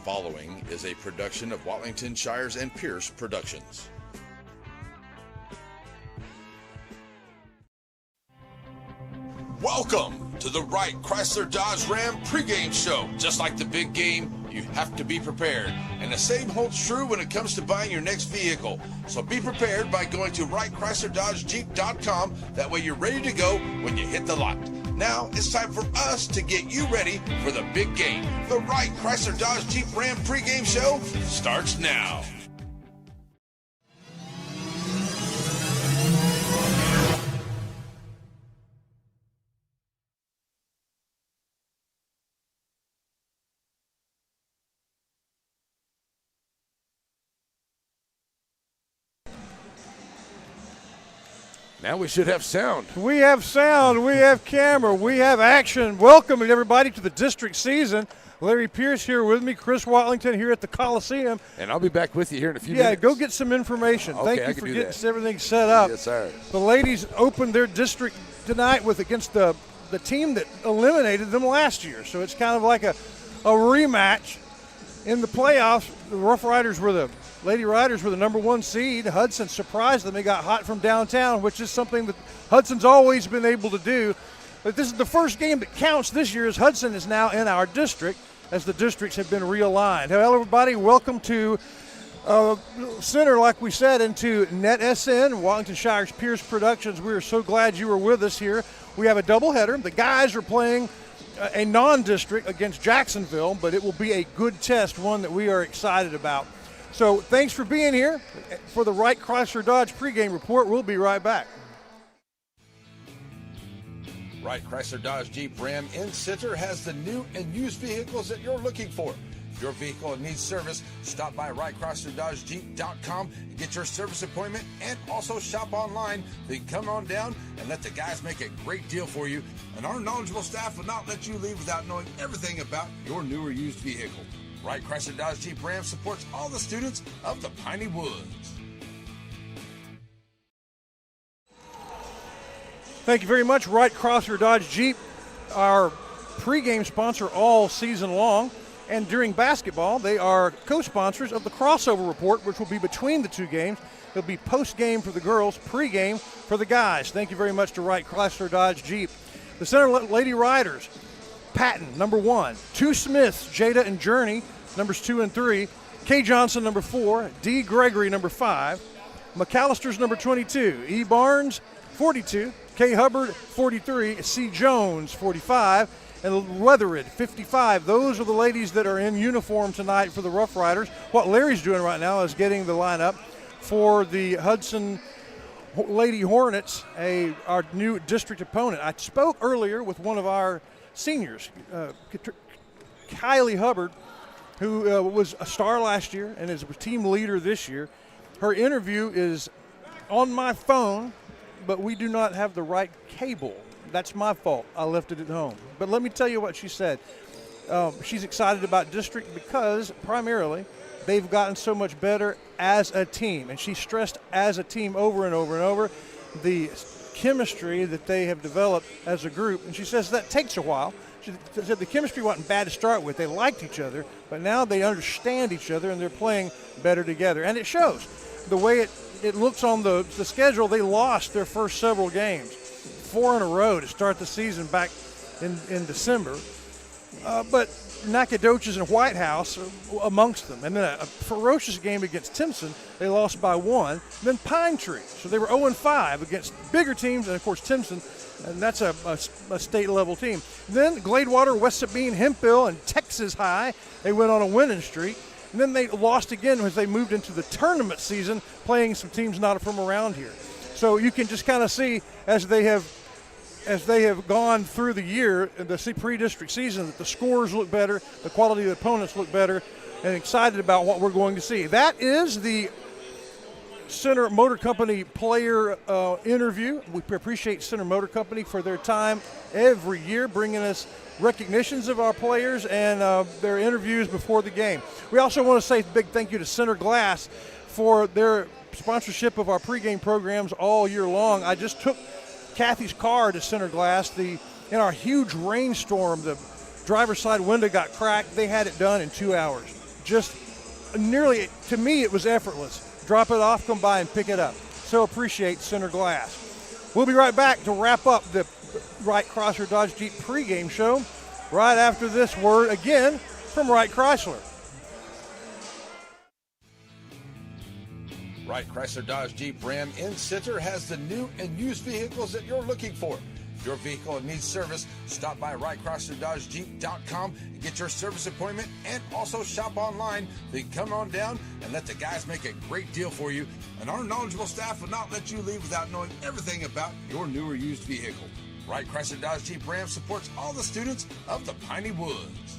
following is a production of Watlington Shires and Pierce Productions. Welcome to the Wright Chrysler Dodge Ram pregame show. Just like the big game, you have to be prepared. And the same holds true when it comes to buying your next vehicle. So be prepared by going to WrightChryslerDodgeJeep.com. That way you're ready to go when you hit the lot. Now it's time for us to get you ready for the big game. The Wright Chrysler Dodge Jeep Ram pregame show starts now. Now we should have sound. We have sound, we have camera, we have action. Welcome everybody to the district season. Larry Pierce here with me, Chris Watlington here at the Coliseum. And I'll be back with you here in a few minutes. Yeah, go get some information. Okay, Thank you for getting everything set up. Yes, sir. The ladies opened their district tonight against the team that eliminated them last year. So it's kind of like a rematch in the playoffs. The Lady Riders were the number 1 seed. Hudson surprised them. They got hot from downtown, which is something that Hudson's always been able to do. But this is the first game that counts this year, as Hudson is now in our district, as the districts have been realigned. Hello, everybody. Welcome to Center, like we said, into NetSN, Watlington Shires Pierce Productions. We are so glad you were with us here. We have a doubleheader. The guys are playing a non-district against Jacksonville, but it will be a good test, one that we are excited about. So thanks for being here for the Wright Chrysler Dodge pregame report. We'll be right back. Wright Chrysler Dodge Jeep Ram in Center has the new and used vehicles that you're looking for. If your vehicle needs service, stop by WrightChryslerDodgeJeep.com and get your service appointment, and also shop online. Then come on down and let the guys make a great deal for you. And our knowledgeable staff will not let you leave without knowing everything about your new or used vehicle. Wright Chrysler Dodge Jeep Ram supports all the students of the Piney Woods. Thank you very much, Wright Chrysler Dodge Jeep, our pregame sponsor all season long. And during basketball, they are co-sponsors of the crossover report, which will be between the two games. It'll be post-game for the girls, pre-game for the guys. Thank you very much to Wright Chrysler Dodge Jeep. The Center Lady Riders, Patton, number 1. 2 Smiths, Jada and Journey, numbers 2 and 3. Kay Johnson, number 4. D. Gregory, number 5. McAllister's number 22. E. Barnes, 42. K. Hubbard, 43. C. Jones, 45. And Weatherid, 55. Those are the ladies that are in uniform tonight for the Rough Riders. What Larry's doing right now is getting the lineup for the Hudson Lady Hornets, our new district opponent. I spoke earlier with one of our seniors, Kylie Hubbard, who was a star last year and is a team leader this year. Her interview is on my phone, but we do not have the right cable. That's my fault. I left it at home. But let me tell you what she said. She's excited about district because primarily they've gotten so much better as a team. And she stressed as a team over and over and over the chemistry that they have developed as a group. And she says that takes a while. She said the chemistry wasn't bad to start with. They liked each other, but now they understand each other and they're playing better together. And it shows. The way it looks on the schedule, they lost their first several games, 4 in a row to start the season back in December. But Nacogdoches and White House amongst them. And then a ferocious game against Timpson, they lost by 1. Then Pine Tree, so they were 0-5 against bigger teams, and of course Timpson, and that's a state-level team. Then Gladewater, West Sabine, Hemphill, and Texas High, they went on a winning streak. And then they lost again as they moved into the tournament season, playing some teams not from around here. So you can just kind of see as they have gone through the year, the pre-district season, that the scores look better, the quality of the opponents look better, and excited about what we're going to see. That is the Center Motor Company player interview. We appreciate Center Motor Company for their time every year, bringing us recognitions of our players and their interviews before the game. We also want to say a big thank you to Center Glass for their sponsorship of our pregame programs all year long. I just took Kathy's car to Center Glass. In our huge rainstorm, the driver's side window got cracked. They had it done in 2 hours. just nearly, to me, it was effortless. Drop it off, come by and pick it up. So appreciate Center Glass. We'll be right back to wrap up the Wright Chrysler Dodge Jeep pregame show right after this word again from Wright Chrysler. Wright Chrysler Dodge Jeep Ram in Center has the new and used vehicles that you're looking for. If your vehicle needs service, stop by WrightChryslerDodgeJeep.com and get your service appointment, and also shop online. Then come on down and let the guys make a great deal for you. And our knowledgeable staff will not let you leave without knowing everything about your new or used vehicle. Wright Chrysler Dodge Jeep Ram supports all the students of the Piney Woods.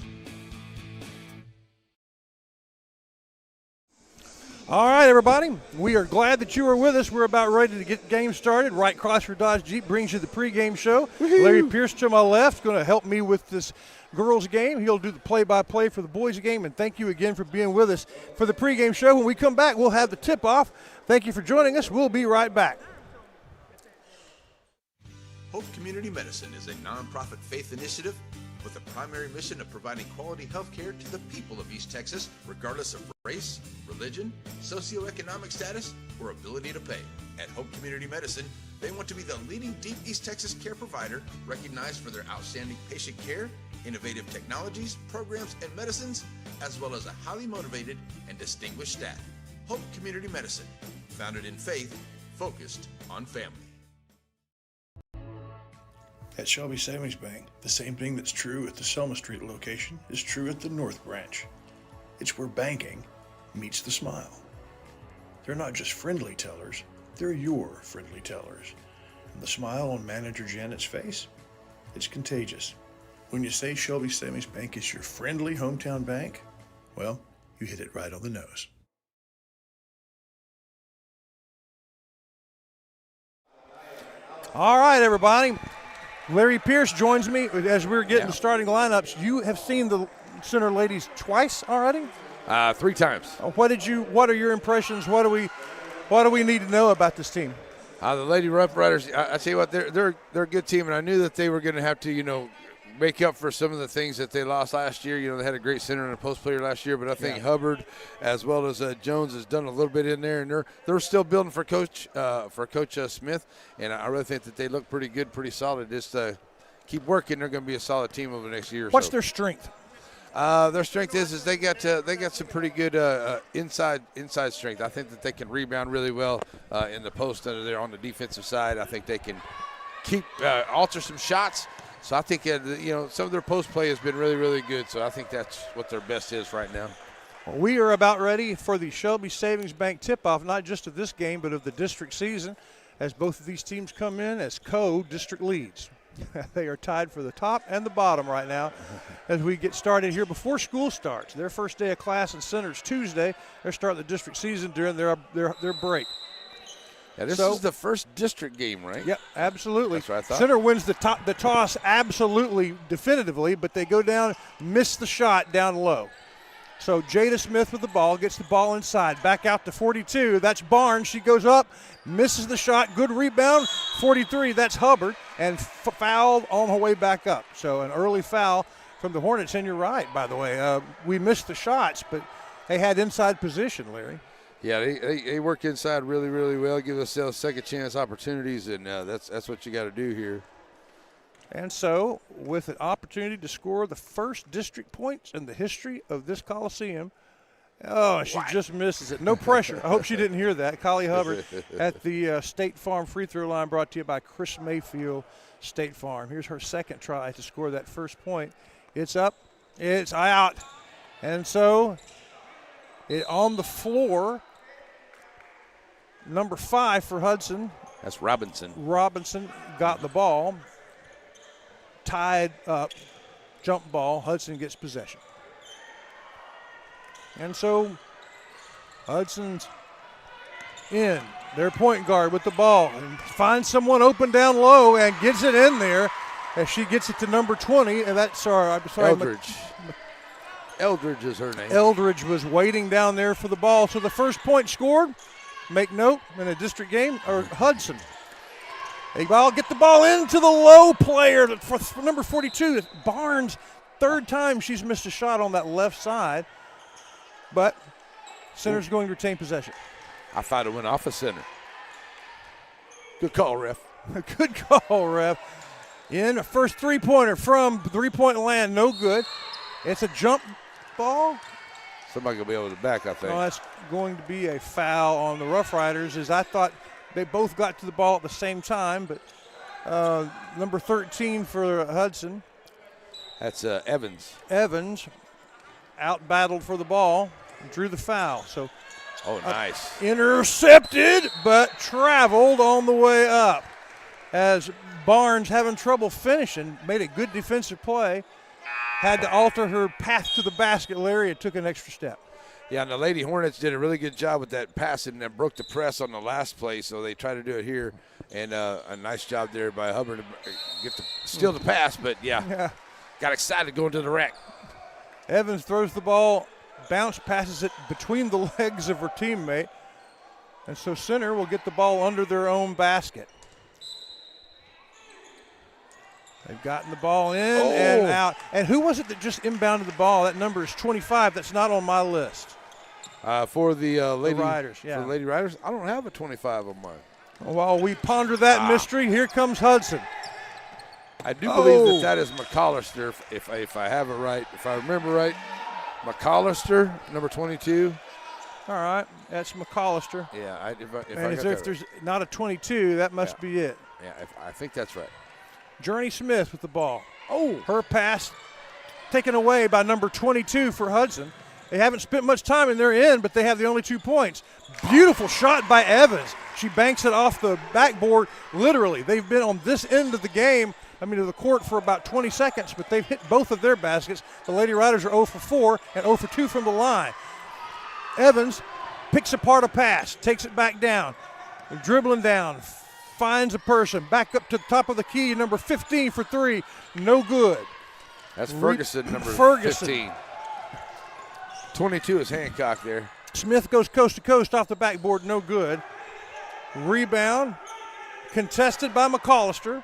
All right, everybody, we are glad that you are with us. We're about ready to get the game started. Wright Chrysler Dodge Jeep brings you the pregame show. Woo-hoo. Larry Pierce to my left is going to help me with this girls' game. He'll do the play-by-play for the boys' game, and thank you again for being with us for the pregame show. When we come back, we'll have the tip-off. Thank you for joining us. We'll be right back. Hope Community Medicine is a nonprofit faith initiative with the primary mission of providing quality health care to the people of East Texas, regardless of race, religion, socioeconomic status, or ability to pay. At Hope Community Medicine, they want to be the leading deep East Texas care provider, recognized for their outstanding patient care, innovative technologies, programs, and medicines, as well as a highly motivated and distinguished staff. Hope Community Medicine, founded in faith, focused on family. At Shelby Savings Bank, the same thing that's true at the Selma Street location is true at the North Branch. It's where banking meets the smile. They're not just friendly tellers, they're your friendly tellers. And the smile on Manager Janet's face, it's contagious. When you say Shelby Savings Bank is your friendly hometown bank, well, you hit it right on the nose. All right, everybody. Larry Pierce joins me as we're getting the starting lineups. You have seen the Center ladies twice already? 3 times. What are your impressions? What do we need to know about this team? The Lady Rough Riders, I tell you what, they're a good team, and I knew that they were going to have to, make up for some of the things that they lost last year. They had a great center and a post player last year, but I think Hubbard as well as Jones has done a little bit in there, and they're still building for Coach Smith, and I really think that they look pretty good, pretty solid. Just keep working. They're going to be a solid team over the next year or What's so. their strength? Their strength is they got some pretty good inside strength. I think that they can rebound really well in the post under there on the defensive side. I think they can alter some shots. So I think some of their post play has been really, really good. So I think that's what their best is right now. Well, we are about ready for the Shelby Savings Bank tip-off, not just of this game, but of the district season, as both of these teams come in as co-district leads. They are tied for the top and the bottom right now as we get started here before school starts. Their first day of class in Center is Tuesday. They're starting the district season during their break. Yeah, this is the first district game, right? Yep, absolutely. That's what I thought. Center wins the toss absolutely definitively, but they go down, miss the shot down low. So Jada Smith with the ball, gets the ball inside, back out to 42. That's Barnes. She goes up, misses the shot, good rebound. 43, that's Hubbard, and fouled on her way back up. So an early foul from the Hornets, and you're right, by the way. We missed the shots, but they had inside position, Larry. Yeah, they work inside really, really well, give themselves second chance opportunities, and that's what you got to do here. And so, with an opportunity to score the first district points in the history of this Coliseum, she just misses it. No pressure. I hope she didn't hear that. Collie Hubbard at the State Farm free throw line, brought to you by Chris Mayfield State Farm. Here's her second try to score that first point. It's up. It's out. And so, on the floor, number 5 for Hudson. That's Robinson. Robinson got the ball. Tied up, jump ball. Hudson gets possession. And so Hudson's in. Their point guard with the ball and finds someone open down low and gets it in there as she gets it to number 20. And that's Eldridge. Eldridge is her name. Eldridge was waiting down there for the ball. So the first point scored, make note, in a district game, or Hudson. I'll get the ball into the low player for number 42. Barnes, third time she's missed a shot on that left side. but center's going to retain possession. I thought it went off a center. Good call, ref. Good call, ref. In a first three-pointer from three-point land, no good. It's a jump ball. Somebody will be able to back, I think. No, that's going to be a foul on the Rough Riders, as I thought they both got to the ball at the same time, but number 13 for Hudson. That's Evans. Evans out-battled for the ball, drew the foul. So, nice. Intercepted, but traveled on the way up. As Barnes, having trouble finishing, made a good defensive play. Had to alter her path to the basket. Larry took an extra step. Yeah, and the Lady Hornets did a really good job with that passing and broke the press on the last play, so they tried to do it here. And a nice job there by Hubbard to steal the pass, but got excited going to the rack. Evans throws the ball, bounce passes it between the legs of her teammate. And so center will get the ball under their own basket. They've gotten the ball in and out. And who was it that just inbounded the ball? That number is 25. That's not on my list. For the Lady Riders, For the Lady Riders, I don't have a 25 on mine. While we ponder that mystery, here comes Hudson. I do believe that is McCollister, if I have it right. If I remember right, McCollister, number 22. All right, that's McCollister. Yeah, if there's not a 22, that must be it. Yeah, I think that's right. Journey Smith with the ball. Her pass taken away by number 22 for Hudson. They haven't spent much time in their end, but they have the only 2 points. Beautiful shot by Evans. She banks it off the backboard, literally. They've been on this end of the game, of the court for about 20 seconds, but they've hit both of their baskets. The Lady Riders are 0 for 4 and 0 for 2 from the line. Evans picks apart a pass, takes it back down, dribbling down, finds a person, back up to the top of the key, number 15 for 3, no good. That's Ferguson, number 15. 22 is Hancock there. Smith goes coast to coast off the backboard, no good. Rebound, contested by McCollister.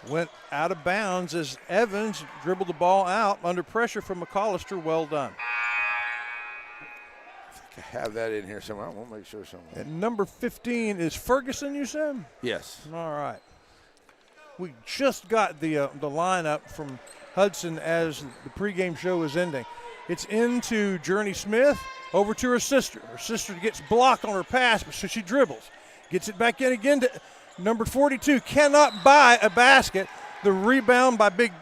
Went out of bounds as Evans dribbled the ball out under pressure from McCollister. Well done. I have that in here somewhere. I want to make sure somewhere. And number 15 is Ferguson, you said? Yes. All right. We just got the lineup from Hudson as the pregame show is ending. It's into Journey Smith, over to her sister. Her sister gets blocked on her pass, but so she dribbles. Gets it back in again to number 42. Cannot buy a basket. The rebound by the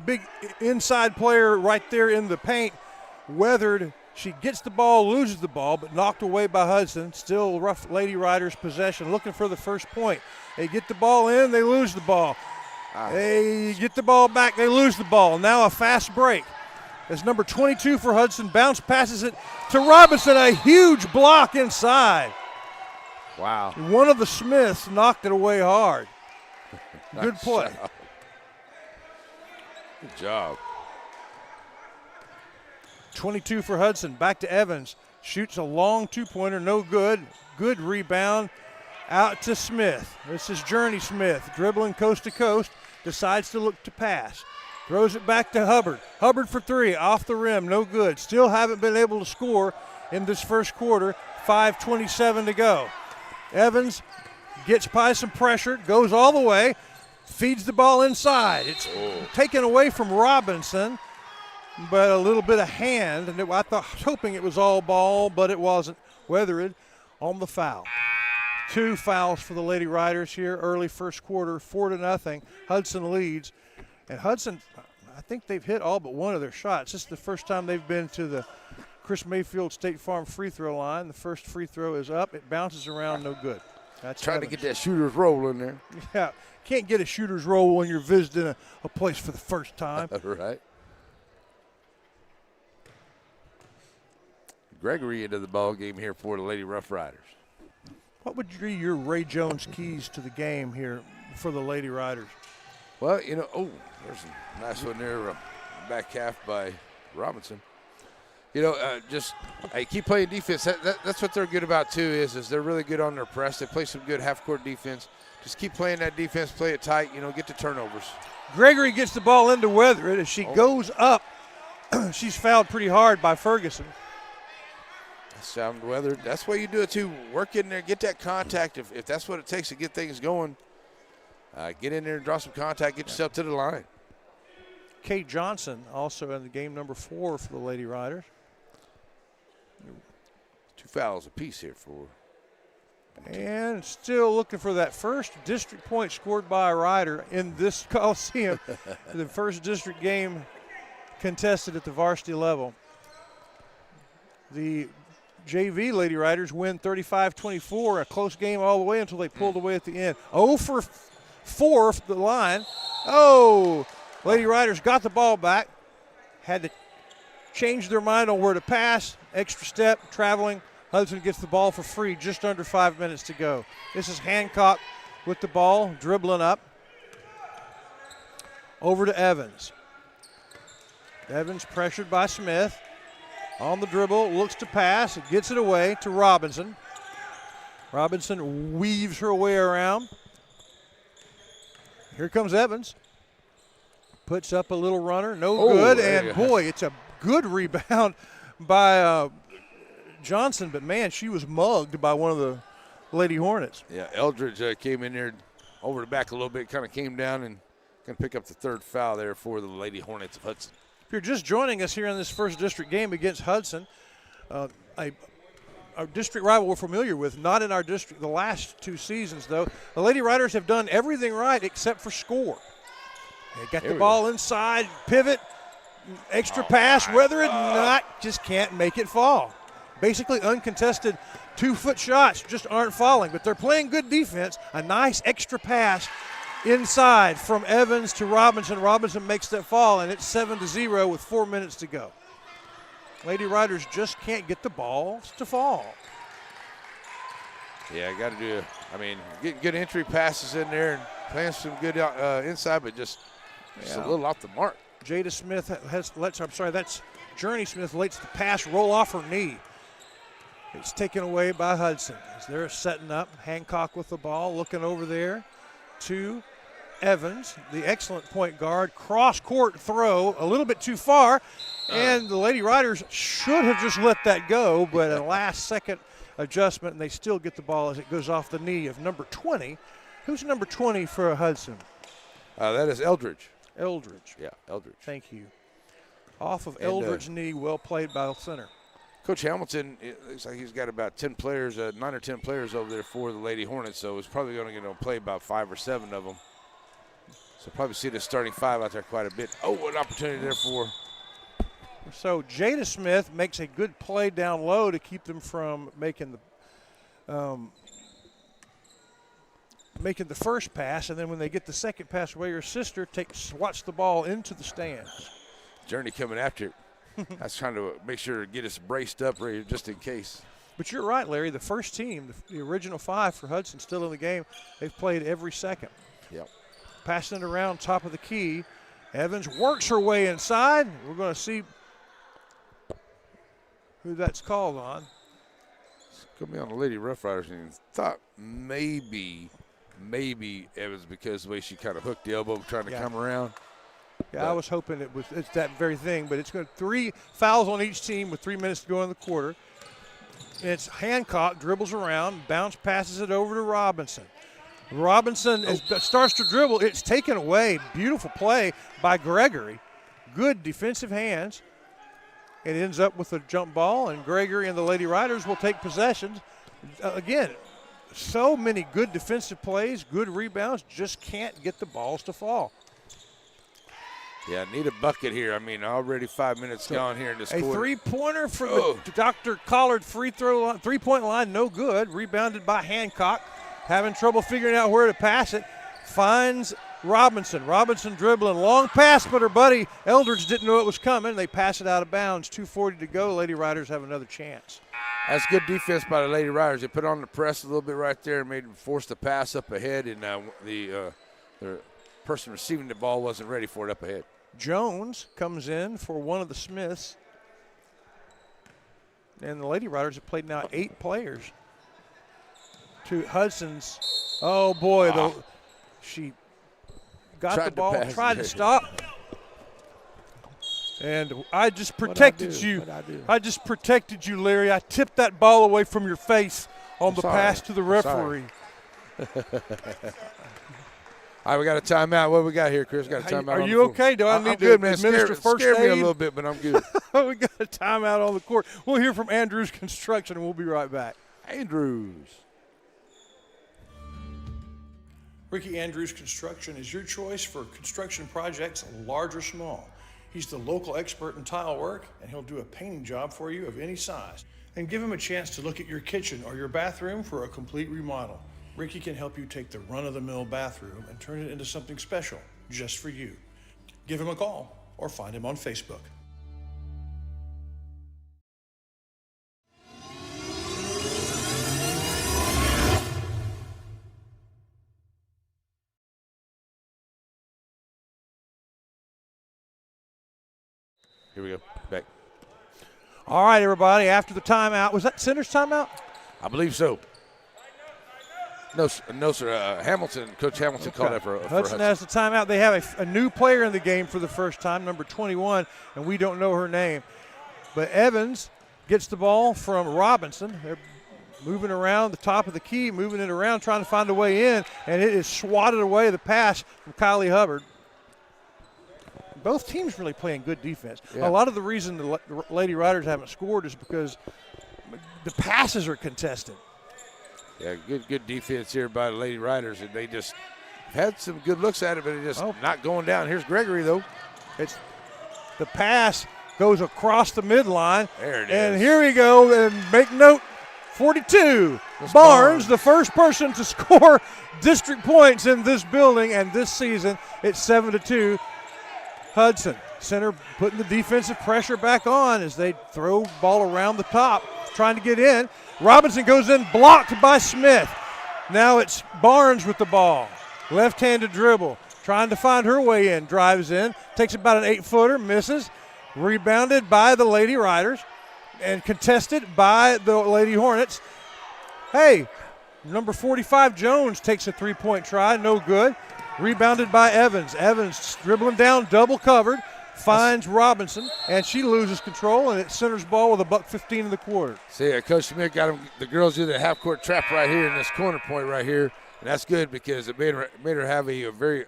big inside player right there in the paint. Weathered. She gets the ball, loses the ball, but knocked away by Hudson. Still Rough Lady Riders possession, looking for the first point. They get the ball in, they lose the ball. They get the ball back, they lose the ball. Now a fast break. As number 22 for Hudson bounce passes it to Robinson, a huge block inside. Wow. One of the Smiths knocked it away hard. Good play. Good job. 22 for Hudson, back to Evans. Shoots a long two-pointer, no good. Good rebound out to Smith. This is Journey Smith, dribbling coast to coast, decides to look to pass. Throws it back to Hubbard. Hubbard for 3, off the rim, no good. Still haven't been able to score in this first quarter, 5:27 to go. Evans gets by some pressure, goes all the way, feeds the ball inside. It's taken away from Robinson, but a little bit of hand, and I was hoping it was all ball, but it wasn't. Weathered on the foul. 2 fouls for the Lady Riders here, early first quarter, 4-0. Hudson leads. And Hudson, I think they've hit all but one of their shots. This is the first time they've been to the Chris Mayfield State Farm free throw line. The first free throw is up. It bounces around, no good. That's trying Evans. to get that shooter's roll in there. Yeah, can't get a shooter's roll when you're visiting a place for the first time. Right. Gregory into the ball game here for the Lady Rough Riders. What would be your Ray Jones keys to the game here for the Lady Riders? Well, there's a nice one there, back half by Robinson. Just keep playing defense. That's what they're good about, too, is they're really good on their press. They play some good half-court defense. Just keep playing that defense, play it tight, get the turnovers. Gregory gets the ball into Weathered as she goes up she's fouled pretty hard by Ferguson. Sound weather. That's why you do it too. Work in there, get that contact. If that's what it takes to get things going, get in there and draw some contact, get yourself to the line. Kate Johnson also in the game, number 4 for the Lady Riders. 2 fouls apiece here for. And still looking for that first district point scored by a Rider in this Coliseum. The first district game contested at the varsity level. The JV Lady Riders win 35-24, a close game all the way until they pulled away at the end. 0 for 4 for the line. Oh, Lady Riders got the ball back, had to change their mind on where to pass. Extra step, traveling. Hudson gets the ball for free, just under 5 minutes to go. This is Hancock with the ball, dribbling up. Over to Evans. Evans pressured by Smith. On the dribble, looks to pass, gets it away to Robinson. Robinson weaves her way around. Here comes Evans. Puts up a little runner, no good, and boy, it's a good rebound by Johnson, but man, she was mugged by one of the Lady Hornets. Yeah, Eldridge came in there over the back a little bit, kind of came down and going to pick up the 3rd foul there for the Lady Hornets of Hudson. If you're just joining us here in this first district game against Hudson, a district rival we're familiar with, not in our district the last 2 seasons, though. The Lady Riders have done everything right except for score. They got the ball inside, pivot, extra pass, whether or not, just can't make it fall. Basically uncontested 2-foot shots just aren't falling, but they're playing good defense. A nice extra pass inside from Evans to Robinson. Robinson makes that fall, and it's 7-0 with 4 minutes to go. Lady Riders just can't get the balls to fall. Yeah, got to do, getting good entry passes in there and playing some good inside, but just a little off the mark. Jada Smith that's Journey Smith lets the pass roll off her knee. It's taken away by Hudson. As they're setting up, Hancock with the ball, looking over there to Evans, the excellent point guard. Cross-court throw, a little bit too far, and the Lady Riders should have just let that go, but a last-second adjustment, and they still get the ball as it goes off the knee of number 20. Who's number 20 for Hudson? That is Eldridge. Eldridge. Yeah, Eldridge. Thank you. Off of Eldridge's knee, well played by the center. Coach Hamilton, it looks like he's got about 10 players, 9 or 10 players over there for the Lady Hornets, so he's probably going to play about 5 or 7 of them. So probably see the starting 5 out there quite a bit. Oh, an opportunity there for. So Jada Smith makes a good play down low to keep them from making the first pass, and then when they get the second pass away, her sister swats the ball into the stands. Journey coming after it. That's trying to make sure to get us braced up ready just in case. But you're right, Larry. The first team, the original 5 for Hudson, still in the game. They've played every second. Yep. Passing it around top of the key. Evans works her way inside. We're going to see who that's called on. It's going to be on the Lady Rough Riders. And thought maybe Evans, because the way she kind of hooked the elbow trying to come around. Yeah, I was hoping it's that very thing, but it's going to 3 fouls on each team with 3 minutes to go in the quarter. And it's Hancock dribbles around, bounce passes it over to Robinson. Robinson starts to dribble. It's taken away. Beautiful play by Gregory. Good defensive hands. It ends up with a jump ball, and Gregory and the Lady Riders will take possession. Again, so many good defensive plays, good rebounds, just can't get the balls to fall. Yeah, need a bucket here. Already 5 minutes gone here in this quarter. A three-pointer from the Dr. Collard three-point line, no good. Rebounded by Hancock. Having trouble figuring out where to pass it. Finds Robinson. Robinson dribbling. Long pass, but her buddy Eldridge didn't know it was coming. They pass it out of bounds. 2:40 to go. Lady Riders have another chance. That's good defense by the Lady Riders. They put on the press a little bit right there and made them force the pass up ahead, and the person receiving the ball wasn't ready for it up ahead. Jones comes in for one of the Smiths. And the Lady Riders have played now 8 players. To Hudson's. Oh, boy. She got the ball, tried to stop. And I just protected you. I just protected you, Larry. I tipped that ball away from your face on the pass to the referee. All right, we got a timeout. What do we got here, Chris? Got a timeout. Are you okay? Do I need to administer first aid? Scare me a little bit, but I'm good. We got a timeout on the court. We'll hear from Andrews Construction, and we'll be right back. Andrews. Ricky Andrews Construction is your choice for construction projects, large or small. He's the local expert in tile work, and he'll do a painting job for you of any size. And give him a chance to look at your kitchen or your bathroom for a complete remodel. Ricky can help you take the run-of-the-mill bathroom and turn it into something special just for you. Give him a call or find him on Facebook. Here we go. Back. All right, everybody, after the timeout. Was that Center's timeout? I believe so. No, sir. Hamilton, Coach Hamilton called that for Hudson has the timeout. They have a new player in the game for the first time, number 21, and we don't know her name. But Evans gets the ball from Robinson. They're moving around the top of the key, moving it around, trying to find a way in, and it is swatted away, the pass from Kylie Hubbard. Both teams really playing good defense. Yeah. A lot of the reason the Lady Riders haven't scored is because the passes are contested. Yeah, good defense here by the Lady Riders, and they just had some good looks at it, but it just not going down. Here's Gregory, though. It's the pass goes across the midline. There it and is. Here we go, and make note, 42. Barnes, the first person to score district points in this building, and this season it's 7-2. Hudson, center putting the defensive pressure back on as they throw ball around the top, trying to get in. Robinson goes in, blocked by Smith. Now it's Barnes with the ball. Left-handed dribble, trying to find her way in, drives in, takes about an 8-footer, misses. Rebounded by the Lady Riders and contested by the Lady Hornets. Hey, number 45, Jones, takes a three-point try, no good. Rebounded by Evans. Evans dribbling down, double covered, finds Robinson, and she loses control, and it's Center's ball with $1:15 in the quarter. See, Coach Smith got the girls do the half-court trap right here in this corner point right here, and that's good because it made her have a very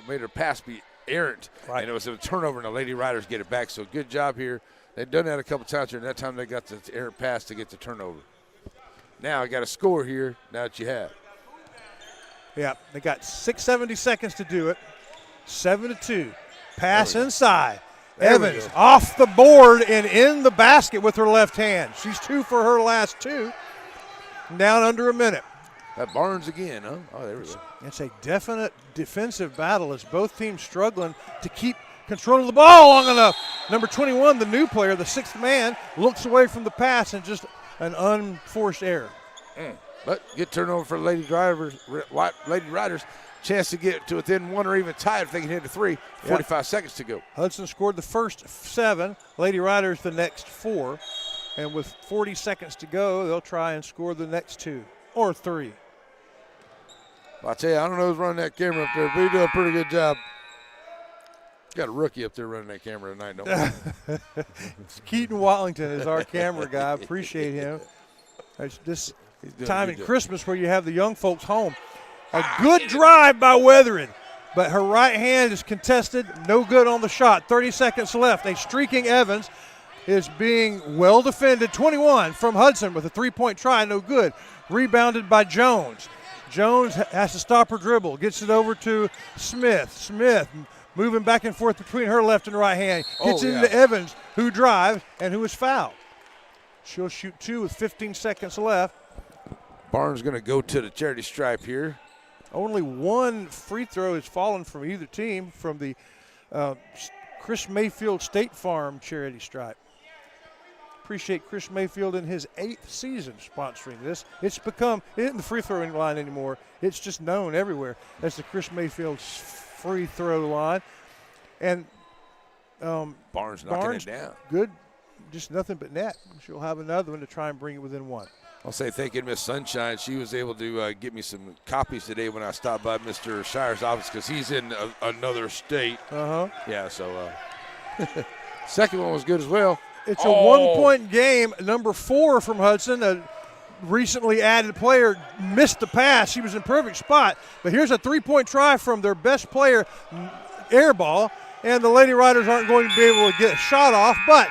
made her pass be errant, right. And it was a turnover, and the Lady Riders get it back. So good job here. They've done that a couple times here, and that time they got the errant pass to get the turnover. Now I got a score here. Now that you have. Yeah, they got 6:70 seconds to do it. 7-2. Pass inside. Evans off the board and in the basket with her left hand. She's 2 for her last 2. Down under a minute. That Barnes again, huh? Oh, there we go. It's a definite defensive battle as both teams struggling to keep control of the ball long enough. Number 21, the new player, the sixth man, looks away from the pass and just an unforced error. But good turnover for Lady Riders. Chance to get to within 1 or even tie if they can hit a 3. 45 seconds to go. Hudson scored the first 7. Lady Riders the next 4. And with 40 seconds to go, they'll try and score the next 2 or 3. Well, I tell you, I don't know who's running that camera up there, but he did a pretty good job. Got a rookie up there running that camera tonight, don't we? Keaton Watlington is our camera guy. Appreciate him. It's this time at Christmas where you have the young folks home. A good drive by Weathering, but her right hand is contested. No good on the shot. 30 seconds left. A streaking Evans is being well defended. 21 from Hudson with a three-point try. No good. Rebounded by Jones. Jones has to stop her dribble. Gets it over to Smith. Smith moving back and forth between her left and right hand. Gets it into Evans, who drives and who is fouled. She'll shoot 2 with 15 seconds left. Barnes going to go to the charity stripe here. Only 1 free throw has fallen from either team from the Chris Mayfield State Farm charity stripe. Appreciate Chris Mayfield in his 8th season sponsoring this. It's become, it isn't the free throwing line anymore. It's just known everywhere as the Chris Mayfield free throw line. And Barnes knocking it down. Good, just nothing but net. She'll have another one to try and bring it within 1. I'll say thank you to Miss Sunshine. She was able to get me some copies today when I stopped by Mr. Shire's office because he's in another state. Uh-huh. Yeah, so Second one was good as well. It's a one-point game. Number 4 from Hudson, a recently added player, missed the pass. He was in perfect spot. But here's a three-point try from their best player, air ball, and the Lady Riders aren't going to be able to get a shot off. But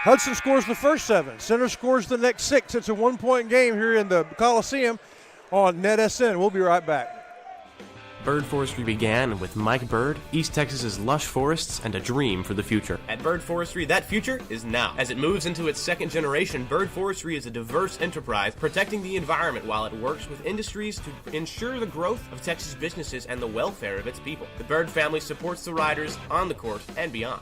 Hudson scores the first 7. Center scores the next 6. It's a one-point game here in the Coliseum on NetSN. We'll be right back. Bird Forestry began with Mike Bird, East Texas's lush forests, and a dream for the future. At Bird Forestry, that future is now. As it moves into its second generation, Bird Forestry is a diverse enterprise protecting the environment while it works with industries to ensure the growth of Texas businesses and the welfare of its people. The Bird family supports the riders on the course and beyond.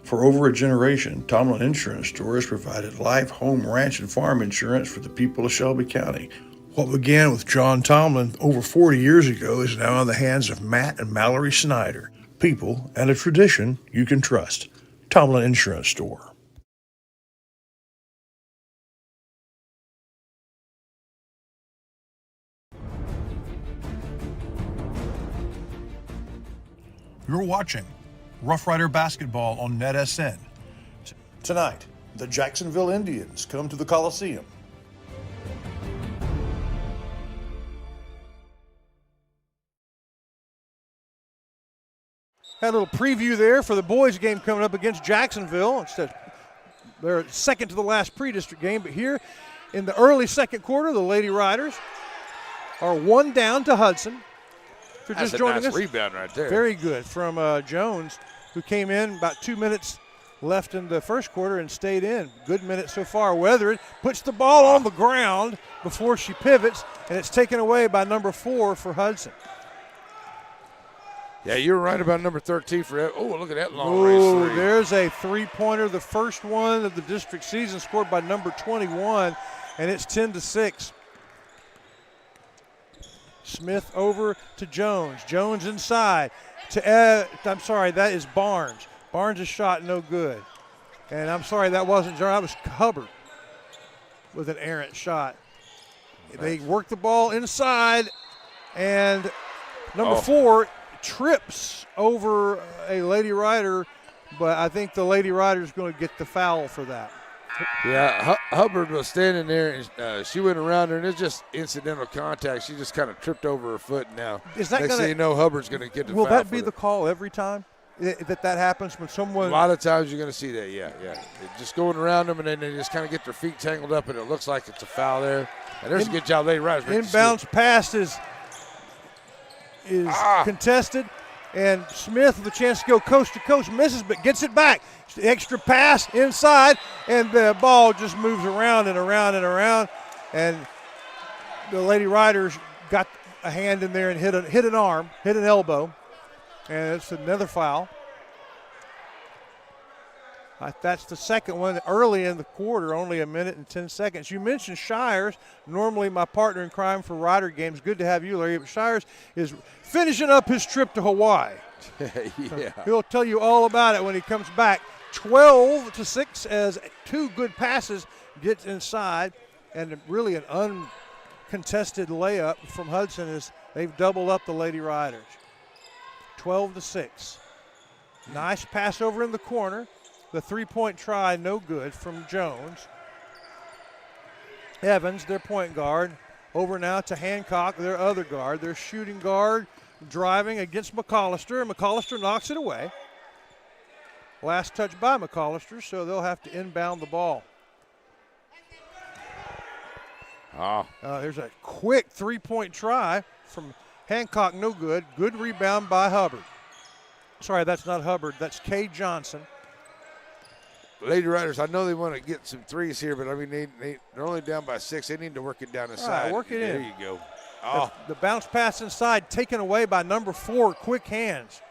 For over a generation, Tomlin Insurance Store has provided life, home, ranch, and farm insurance for the people of Shelby County. What began with John Tomlin over 40 years ago is now in the hands of Matt and Mallory Snyder, people and a tradition you can trust. Tomlin Insurance Store. You're watching Rough Rider Basketball on NetSN. Tonight, the Jacksonville Indians come to the Coliseum. Had a little preview there for the boys' game coming up against Jacksonville. They're second to the last pre-district game, but here in the early second quarter, the Lady Riders are 1 down to Hudson. If That's just a joining nice us, rebound right there. very good from Jones, who came in about 2 minutes left in the first quarter and stayed in. Good minute so far. Weathered puts the ball on the ground before she pivots, and it's taken away by number 4 for Hudson. Yeah, you're right about number 13 for – oh, look at that long range three. There's a three-pointer, the first one of the district season, scored by number 21, and it's 10-6. Smith over to Jones. Jones inside to that is Barnes. Barnes' shot no good. And I'm sorry, that wasn't Jones, that was Hubbard with an errant shot. Nice. They work the ball inside, and number 4 trips over a Lady Rider, but I think the Lady Rider is going to get the foul for that. Yeah, Hubbard was standing there, and she went around her, and it's just incidental contact. She just kind of tripped over her foot now. Is that Next thing you know, Hubbard's going to get the foul. Will that be the call every time that happens when someone – A lot of times you're going to see that, yeah. They're just going around them, and then they just kind of get their feet tangled up, and it looks like it's a foul there. And there's a good job, Lady Riders. Inbounds pass is contested, and Smith with a chance to go coast to coast, misses but gets it back. Extra pass inside, and the ball just moves around and around and around, and the Lady Riders got a hand in there and hit an arm, hit an elbow, and it's another foul. That's the second one early in the quarter, only a minute and 10 seconds. You mentioned Shires, normally my partner in crime for Rider games. Good to have you, Larry, but Shires is finishing up his trip to Hawaii. Yeah. He'll tell you all about it when he comes back. 12-6 as 2 good passes gets inside, and really an uncontested layup from Hudson as they've doubled up the Lady Riders. 12-6. Nice pass over in the corner. The three-point try, no good from Jones. Evans, their point guard, over now to Hancock, their other guard. Their shooting guard driving against McCollister. McCollister knocks it away. Last touch by McCollister, so they'll have to inbound the ball. There's a quick three-point try from Hancock, no good. Good rebound by Hubbard. Sorry, that's not Hubbard. That's Kay Johnson. Lady Riders, I know they want to get some threes here, but I mean, they're only down by 6. They need to work it down inside. Work it in. There you go. Oh. The bounce pass inside taken away by number 4, quick hands.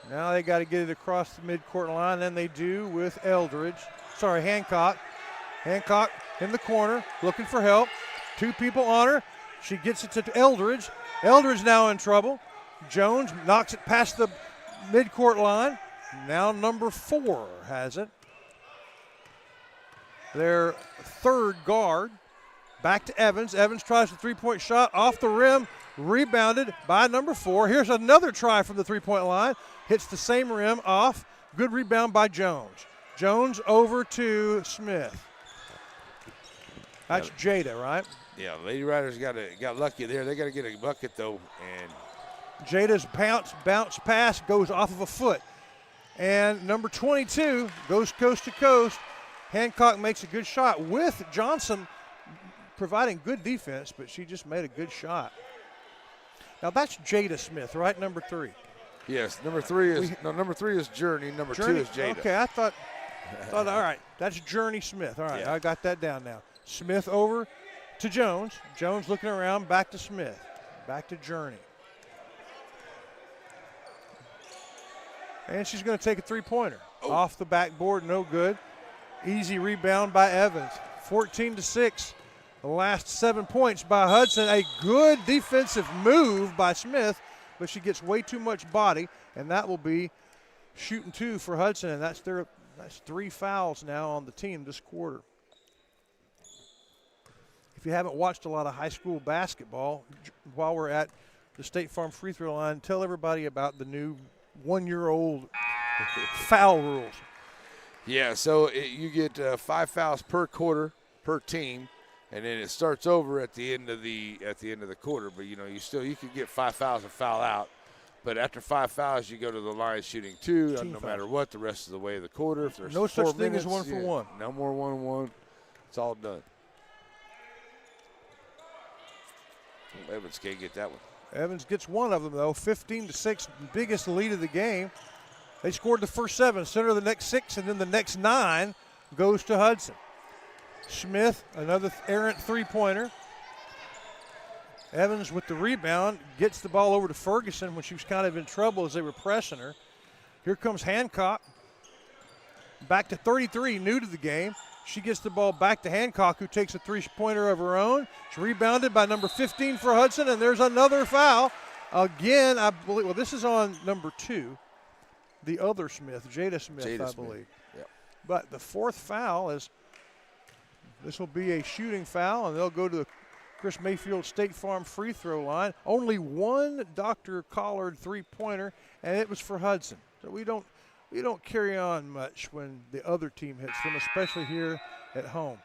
Now they got to get it across the midcourt line, and they do with Hancock. Hancock in the corner, looking for help. 2 people on her. She gets it to Eldridge. Eldridge now in trouble. Jones knocks it past the midcourt line. Now number 4 has it. Their third guard. Back to Evans. Evans tries the three-point shot off the rim, rebounded by number 4. Here's another try from the three-point line. Hits the same rim off. Good rebound by Jones. Jones over to Smith. That's Jada, right? Yeah, Lady Riders got lucky there. They got to get a bucket, though. And Jada's bounce pass goes off of a foot. And number 22 goes coast to coast. Hancock makes a good shot with Johnson providing good defense, but she just made a good shot. Now that's Jada Smith, right? Number 3. Yes, number 3 is Journey. Number 2 is Jada. Okay, I thought all right, that's Journey Smith. All right, Yeah. I got that down now. Smith over to Jones. Jones looking around, back to Smith. Back to Journey. And she's going to take a three-pointer. Off the backboard, no good. Easy rebound by Evans. 14-6. The last 7 points by Hudson. A good defensive move by Smith, but she gets way too much body, and that will be shooting 2 for Hudson, and that's 3 fouls now on the team this quarter. If you haven't watched a lot of high school basketball, while we're at the State Farm free throw line, tell everybody about the new 1-year-old foul rules. Yeah, so you get 5 fouls per quarter per team, and then it starts over at the end of the quarter. But you could get 5 fouls and foul out. But after 5 fouls, you go to the line shooting 2, no matter what, the rest of the way of the quarter. If there's no 4 such thing minutes, as 1 for 1. No more 1-1. It's all done. Evans can't get that one. Evans gets one of them, though. 15-6, biggest lead of the game. They scored the first 7, center the next 6, and then the next 9 goes to Hudson. Smith, another errant three-pointer. Evans with the rebound, gets the ball over to Ferguson when she was kind of in trouble as they were pressing her. Here comes Hancock. Back to 33, new to the game. She gets the ball back to Hancock, who takes a three-pointer of her own. She's rebounded by number 15 for Hudson, and there's another foul. Again, I believe, well, this is on number 2, the other Smith, Jada Smith, I believe. Yep. But the 4th foul is, this will be a shooting foul, and they'll go to the Chris Mayfield State Farm free throw line. Only one Dr. Collard three-pointer, and it was for Hudson. So we don't carry on much when the other team hits them, especially here at home.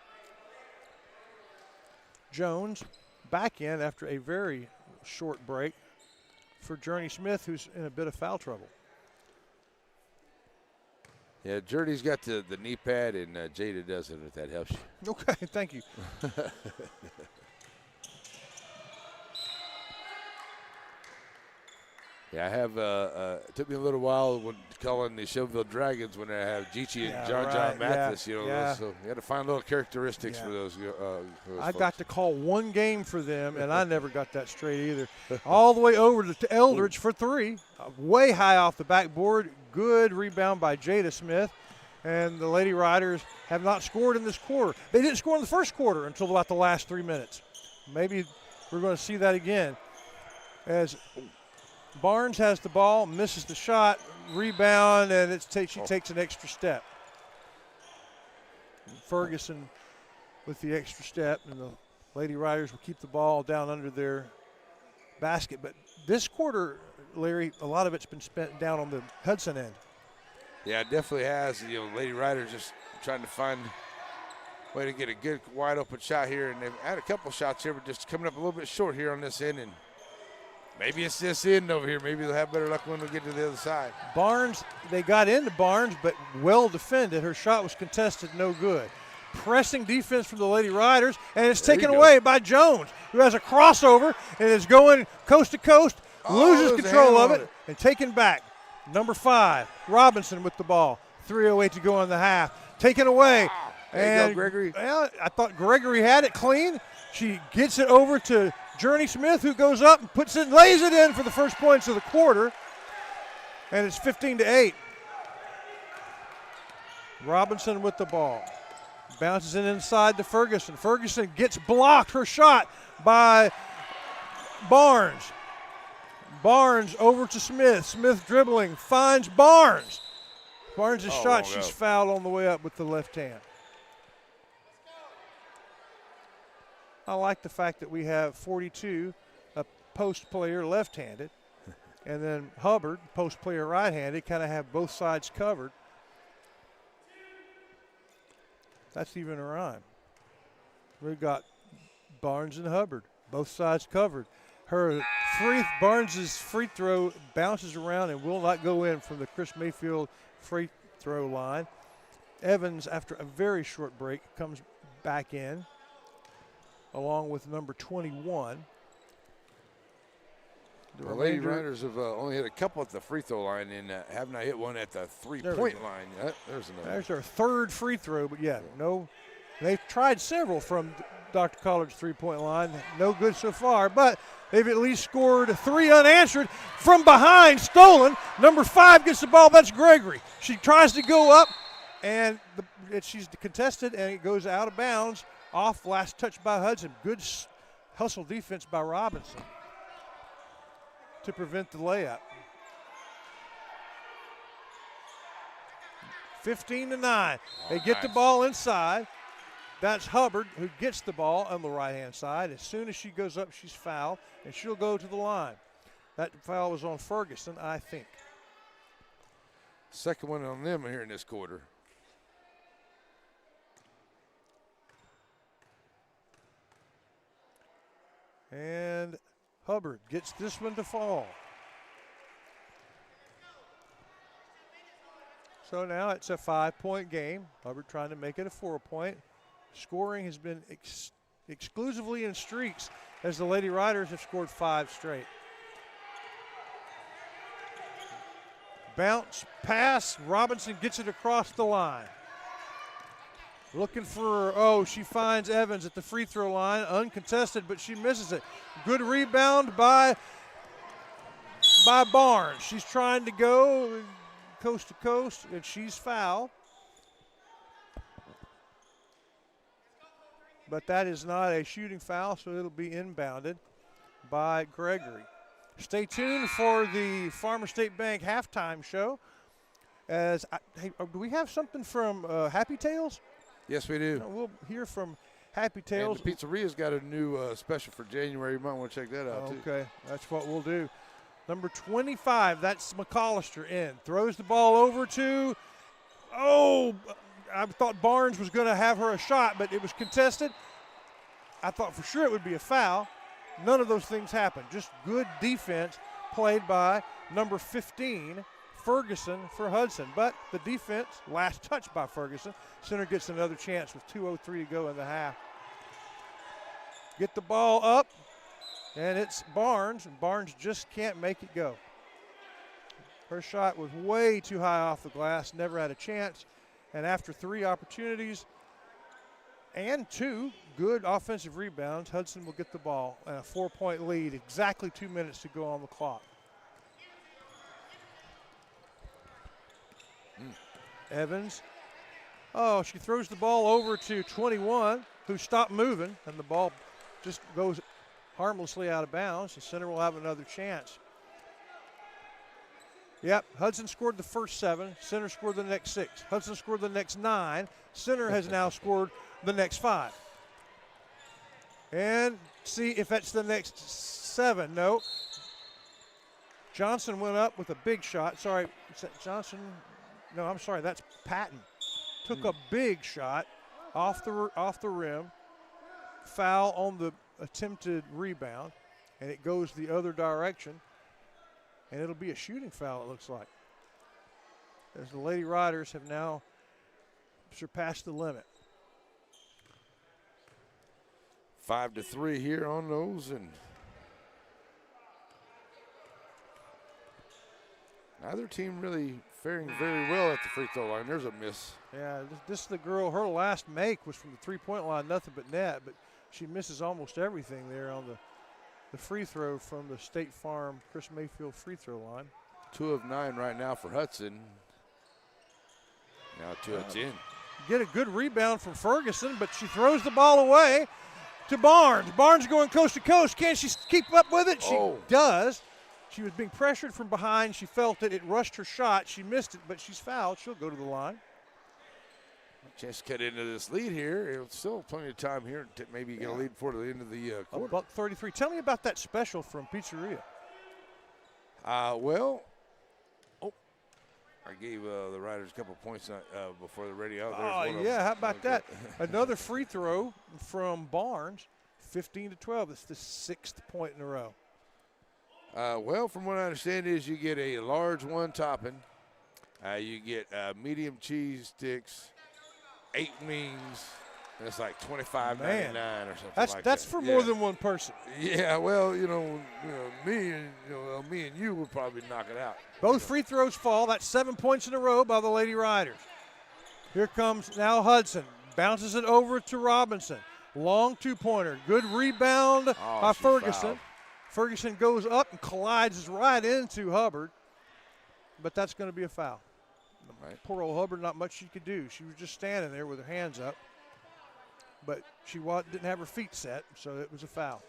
Jones back in after a very short break for Journey Smith, who's in a bit of foul trouble. Yeah, Journey's got the knee pad, and Jada doesn't, if that helps you. Okay, thank you. Yeah, I have. It took me a little while when calling the Shelbyville Dragons when I have Gigi and John Mathis. Yeah. So you had to find little characteristics for those. I folks. got to call one game for them, and I never got that straight either. All the way over to Eldridge for 3, way high off the backboard. Good rebound by Jada Smith, and the Lady Riders have not scored in this quarter. They didn't score in the first quarter until about the last 3 minutes. Maybe we're going to see that again as Barnes has the ball, misses the shot, rebound, and she takes an extra step. Ferguson with the extra step, and the Lady Riders will keep the ball down under their basket. But this quarter, Larry, a lot of it's been spent down on the Hudson end. Yeah, it definitely has. Lady Riders just trying to find a way to get a good wide open shot here, and they've had a couple shots here, but just coming up a little bit short here on this end, and maybe it's this end over here. Maybe they'll have better luck when we get to the other side. Barnes, they got into Barnes, but well defended. Her shot was contested, no good. Pressing defense from the Lady Riders, and it's taken away by Jones, who has a crossover and is going coast to coast, loses control of it, and taken back. Number 5, Robinson with the ball. 3:08 to go in the half. Taken away. There you go, Gregory. Well, I thought Gregory had it clean. She gets it over to Journey Smith, who goes up and puts it, lays it in for the first points of the quarter. And it's 15-8. Robinson with the ball. Bounces it inside to Ferguson. Ferguson gets blocked, her shot, by Barnes. Barnes over to Smith. Smith dribbling, finds Barnes. Barnes' shot, she's fouled on the way up with the left hand. I like the fact that we have 42, a post player left-handed, and then Hubbard, post player right-handed, kind of have both sides covered. That's even a rhyme. We've got Barnes and Hubbard, both sides covered. Barnes's free throw bounces around and will not go in from the Chris Mayfield free throw line. Evans, after a very short break, comes back in, along with number 21. The Lady Riders have only hit a couple at the free throw line and have not hit one at the three-point line yet. There's another. There's our third free throw, but no. They've tried several from Dr. Collard's three-point line. No good so far, but they've at least scored 3 unanswered from behind, stolen. Number 5 gets the ball. That's Gregory. She tries to go up, and she's contested, and it goes out of bounds. Off, last touch by Hudson. Good hustle defense by Robinson to prevent the layup. 15-9. They get the ball inside. That's Hubbard who gets the ball on the right-hand side. As soon as she goes up, she's fouled, and she'll go to the line. That foul was on Ferguson, I think. Second one on them here in this quarter. And Hubbard gets this one to fall. So now it's a 5-point game. Hubbard trying to make it a 4-point. Scoring has been exclusively in streaks as the Lady Riders have scored 5 straight. Bounce, pass, Robinson gets it across the line. Looking for, she finds Evans at the free throw line, uncontested, but she misses it. Good rebound by Barnes. She's trying to go coast to coast, and she's fouled. But that is not a shooting foul, so it'll be inbounded by Gregory. Stay tuned for the Farmer State Bank halftime show. Do we have something from Happy Tales? Yes, we do. We'll hear from Happy Tales. And the pizzeria's got a new special for January. You might want to check that out, too. Okay, that's what we'll do. Number 25, that's McCollister in. Throws the ball over to, I thought Barnes was going to have her a shot, but it was contested. I thought for sure it would be a foul. None of those things happened. Just good defense played by number 15, Ferguson, for Hudson. But the defense, last touch by Ferguson. Center gets another chance with 2:03 to go in the half. Get the ball up, and it's Barnes, and Barnes just can't make it go. Her shot was way too high off the glass, never had a chance. And after 3 opportunities and 2 good offensive rebounds, Hudson will get the ball and a 4-point lead, exactly 2 minutes to go on the clock. Evans. She throws the ball over to 21, who stopped moving, and the ball just goes harmlessly out of bounds. The center will have another chance. Yep, Hudson scored the first 7. Center scored the next 6. Hudson scored the next 9. Center has now scored the next 5. And see if that's the next 7. No. Johnson went up with a big shot. Sorry, is that Johnson? No, I'm sorry, that's Patton. Took a big shot off the rim. Foul on the attempted rebound, and it goes the other direction. And it'll be a shooting foul, it looks like, as the Lady Riders have now surpassed the limit. 5-3 here on those, and neither team really faring very well at the free throw line. There's a miss. Yeah, this is the girl. Her last make was from the three-point line, nothing but net, but she misses almost everything there on the free throw from the State Farm Chris Mayfield free throw line. 2 of 9 right now for Hudson. Now 2 it's in. Get a good rebound from Ferguson, but she throws the ball away to Barnes. Barnes going coast to coast. Can she keep up with it? She does. She was being pressured from behind. She felt it. It rushed her shot. She missed it, but she's fouled. She'll go to the line. chance to cut into this lead here. It's still plenty of time here to maybe get a lead before the end of the quarter. $1.33. Tell me about that special from Pizzeria. I gave the Riders a couple points before the radio. How about that? Another free throw from Barnes, 15-12. It's the 6th point in a row. From what I understand is you get a large one topping. You get medium cheese sticks, 8 wings, and it's like $25.99 or something That's for more than one person. Yeah, me and you would probably knock it out. Both free throws fall. That's 7 points in a row by the Lady Riders. Here comes now Hudson. Bounces it over to Robinson. Long two-pointer. Good rebound by Ferguson. Fouled. Ferguson goes up and collides right into Hubbard. But that's going to be a foul. Right. Poor old Hubbard, not much she could do. She was just standing there with her hands up. But she didn't have her feet set, so it was a foul.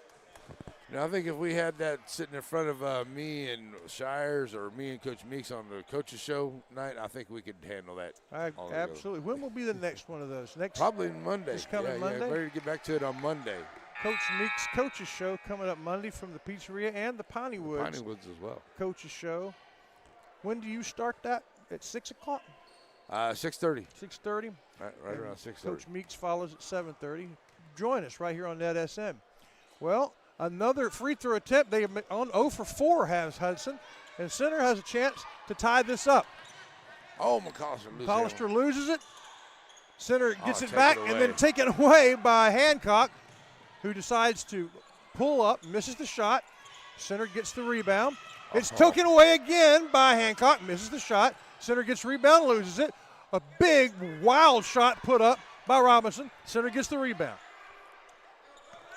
Now, I think if we had that sitting in front of me and Shires or me and Coach Meeks on the coaches show night, I think we could handle that. Absolutely. When will be the next one of those? Probably Monday. This coming Monday? Yeah, ready to get back to it on Monday. Coach Meeks' coaches show coming up Monday from the Pizzeria and the Piney Woods. Piney Woods as well. Coaches show. When do you start that? At 6 o'clock? 6:30. 6:30? Right around 6:30. Coach Meeks follows at 7:30. Join us right here on NetSM. Well, another free throw attempt. They on 0 for 4 has Hudson. And Center has a chance to tie this up. McCollister loses it. Center gets it back and then taken away by Hancock, who decides to pull up, misses the shot. Center gets the rebound. It's taken away again by Hancock, misses the shot. Center gets rebound, loses it. A big, wild shot put up by Robinson. Center gets the rebound.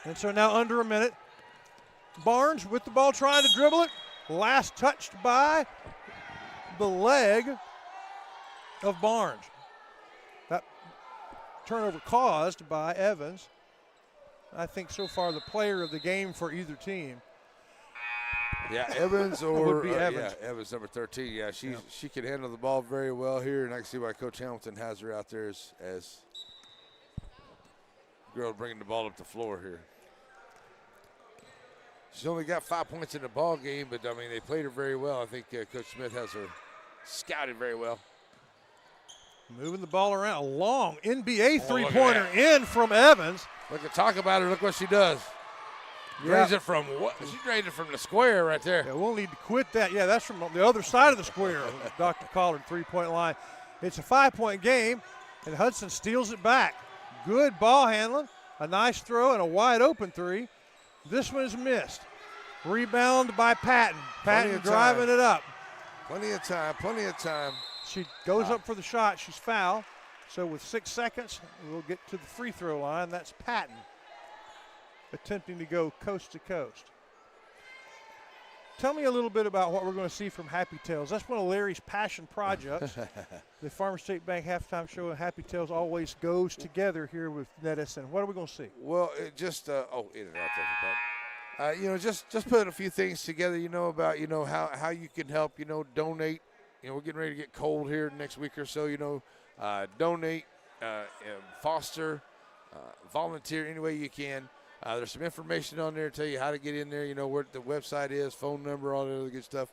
And so now under a minute. Barnes with the ball trying to dribble it. Last touched by the leg of Barnes. That turnover caused by Evans. I think so far the player of the game for either team. Yeah, Evans or would be Evans. Evans, number 13. Yeah, she can handle the ball very well here, and I can see why Coach Hamilton has her out there as girl bringing the ball up the floor here. She's only got 5 points in the ball game, but I mean they played her very well. I think Coach Smith has her scouted very well. Moving the ball around, a long NBA three-pointer in from Evans. Talk about her. Look what she does. Drains it from what? She drained it from the square right there. Yeah, we'll need to quit that. Yeah, that's from the other side of the square. Dr. Collard three-point line. It's a 5-point game, and Hudson steals it back. Good ball handling, a nice throw, and a wide-open three. This one is missed. Rebound by Patton. Patton driving it up. Plenty of time. She goes up for the shot. She's fouled. So with 6 seconds, we'll get to the free throw line. That's Patton attempting to go coast to coast. Tell me a little bit about what we're going to see from Happy Tales. That's one of Larry's passion projects. The Farmer State Bank halftime show and Happy Tales always goes together here with NetSN. What are we going to see? Well, it just in and out there. Just putting a few things together. About how you can help. Donate. We're getting ready to get cold here next week or so. Donate, foster, volunteer any way you can. There's some information on there to tell you how to get in there, where the website is, phone number, all that other good stuff.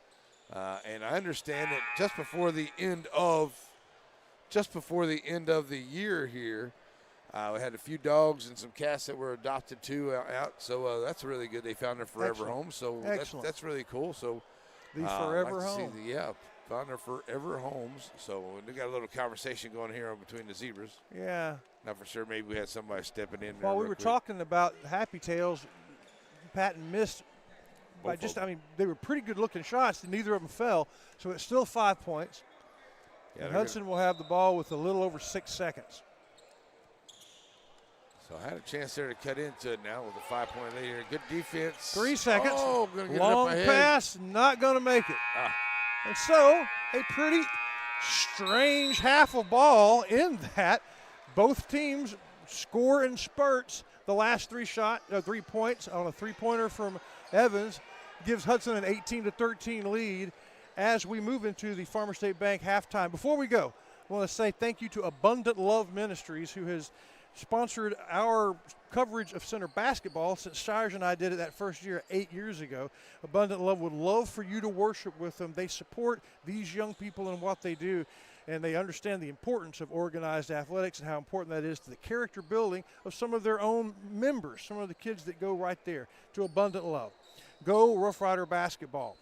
And I understand that just before the end of the year here, we had a few dogs and some cats that were adopted too out. So that's really good. They found their forever home. So that's really cool. So the forever home. Found their forever homes. So we got a little conversation going here between the zebras. Yeah. Not for sure. Maybe we had somebody stepping in there. While we were talking about Happy Tales, Patton missed by they were pretty good looking shots. Neither of them fell. So it's still 5 points. Yeah, and Hudson will have the ball with a little over 6 seconds. So I had a chance there to cut into it now with a 5-point lead here. Good defense. 3 seconds. Oh, going to get long it up my pass, not going to make it. And so a pretty strange half of ball in that. Both teams score in spurts. The last 3 points on a three-pointer from Evans gives Hudson an 18-13 lead as we move into the Farmer State Bank halftime. Before we go, I want to say thank you to Abundant Love Ministries, who has sponsored our coverage of center basketball since Shires and I did it that first year 8 years ago. Abundant Love would love for you to worship with them. They support these young people in what they do, and they understand the importance of organized athletics and how important that is to the character building of some of their own members, some of the kids that go right there to Abundant Love. Go Rough Rider basketball.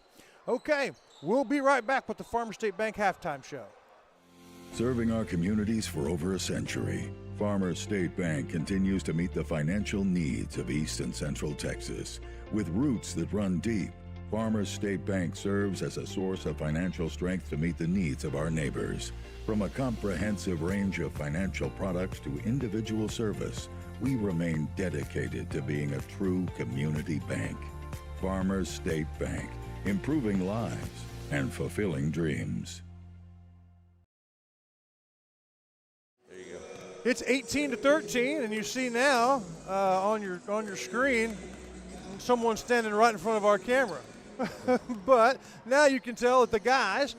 Okay, we'll be right back with the Farmer State Bank Halftime Show. Serving our communities for over a century, Farmers State Bank continues to meet the financial needs of East and Central Texas. With roots that run deep, Farmers State Bank serves as a source of financial strength to meet the needs of our neighbors. From a comprehensive range of financial products to individual service, we remain dedicated to being a true community bank. Farmers State Bank, improving lives and fulfilling dreams. It's 18-13, and you see now on your screen someone standing right in front of our camera. But now you can tell that the guys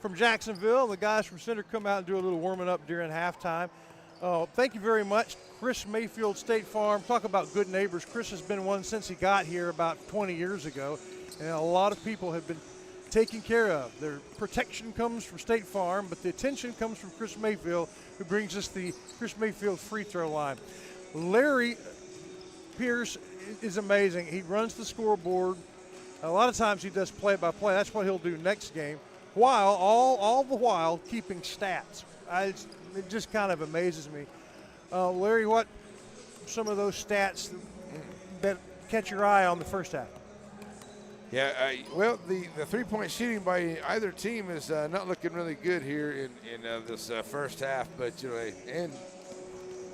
from Jacksonville and the guys from Center come out and do a little warming up during halftime. Thank you very much, Chris Mayfield, State Farm. Talk about good neighbors. Chris has been one since he got here about 20 years ago, and a lot of people have been taken care of. Their protection comes from State Farm, but the attention comes from Chris Mayfield, who brings us the Chris Mayfield free throw line. Larry Pierce is amazing. He runs the scoreboard. A lot of times he does play-by-play. That's what he'll do next game, while all the while keeping stats. It just kind of amazes me. Larry, what some of those stats that catch your eye on the first half? Yeah, well, the three-point shooting by either team is not looking really good here in this first half. But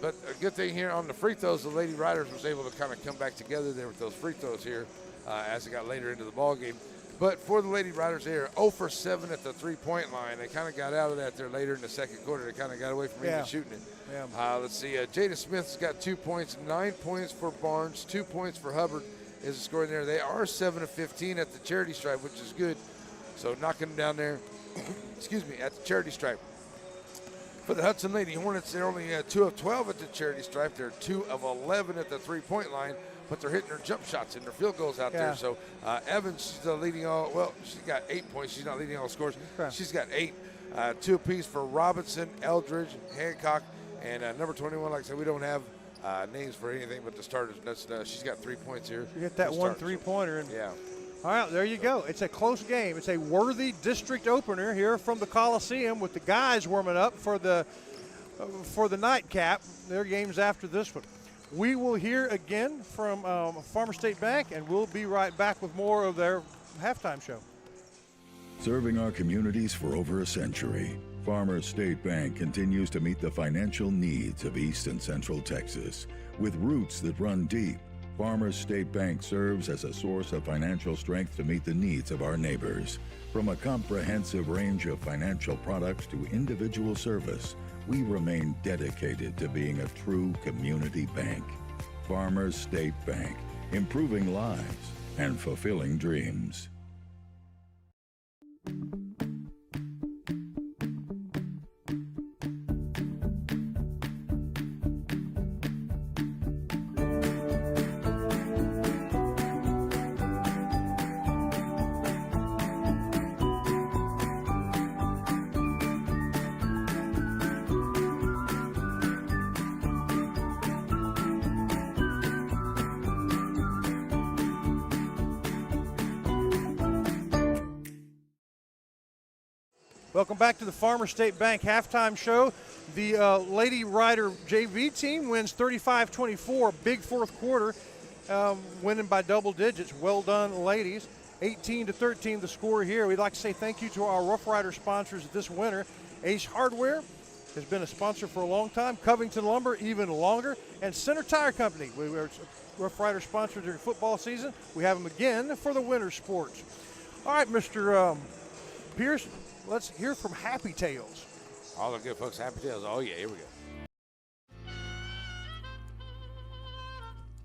but a good thing here on the free throws, the Lady Riders was able to kind of come back together there with those free throws here as it got later into the ball game. But for the Lady Riders, they are 0 for 7 at the three-point line. They kind of got out of that there later in the second quarter. They kind of got away from even shooting it. Yeah. Let's see, Jada Smith's got 2 points, 9 points for Barnes, 2 points for Hubbard. Is a score in there. They are 7 of 15 at the charity stripe, which is good. So knocking them down there, excuse me, at the charity stripe. For the Hudson Lady Hornets, they're only 2 of 12 at the charity stripe. They're 2 of 11 at the three-point line, but they're hitting their jump shots and their field goals out there. So Evans, she's leading all. Well, she's got 8 points. She's not leading all scores. Okay. She's got 8. 2 apiece for Robinson, Eldridge, Hancock, and number 21. Like I said, we don't have names for anything but the starters. She's got 3 points here. You get that one three-pointer. Yeah. All right, there you go. It's a close game. It's a worthy district opener here from the Coliseum with the guys warming up for the nightcap. Their games after this one. We will hear again from Farmer State Bank, and we'll be right back with more of their halftime show. Serving our communities for over a century, Farmers State Bank continues to meet the financial needs of East and Central Texas. With roots that run deep, Farmers State Bank serves as a source of financial strength to meet the needs of our neighbors. From a comprehensive range of financial products to individual service, we remain dedicated to being a true community bank. Farmers State Bank, improving lives and fulfilling dreams. Welcome back to the Farmer State Bank halftime show. The Lady Rider JV team wins 35-24, big fourth quarter, winning by double digits. Well done, ladies. 18-13 the score here. We'd like to say thank you to our Rough Rider sponsors this winter. Ace Hardware has been a sponsor for a long time. Covington Lumber even longer. And Center Tire Company. We were Rough Rider sponsor during football season. We have them again for the winter sports. All right, Mr. Pierce. Let's hear from Happy Tales. All the good folks, Happy Tales. Oh, yeah, here we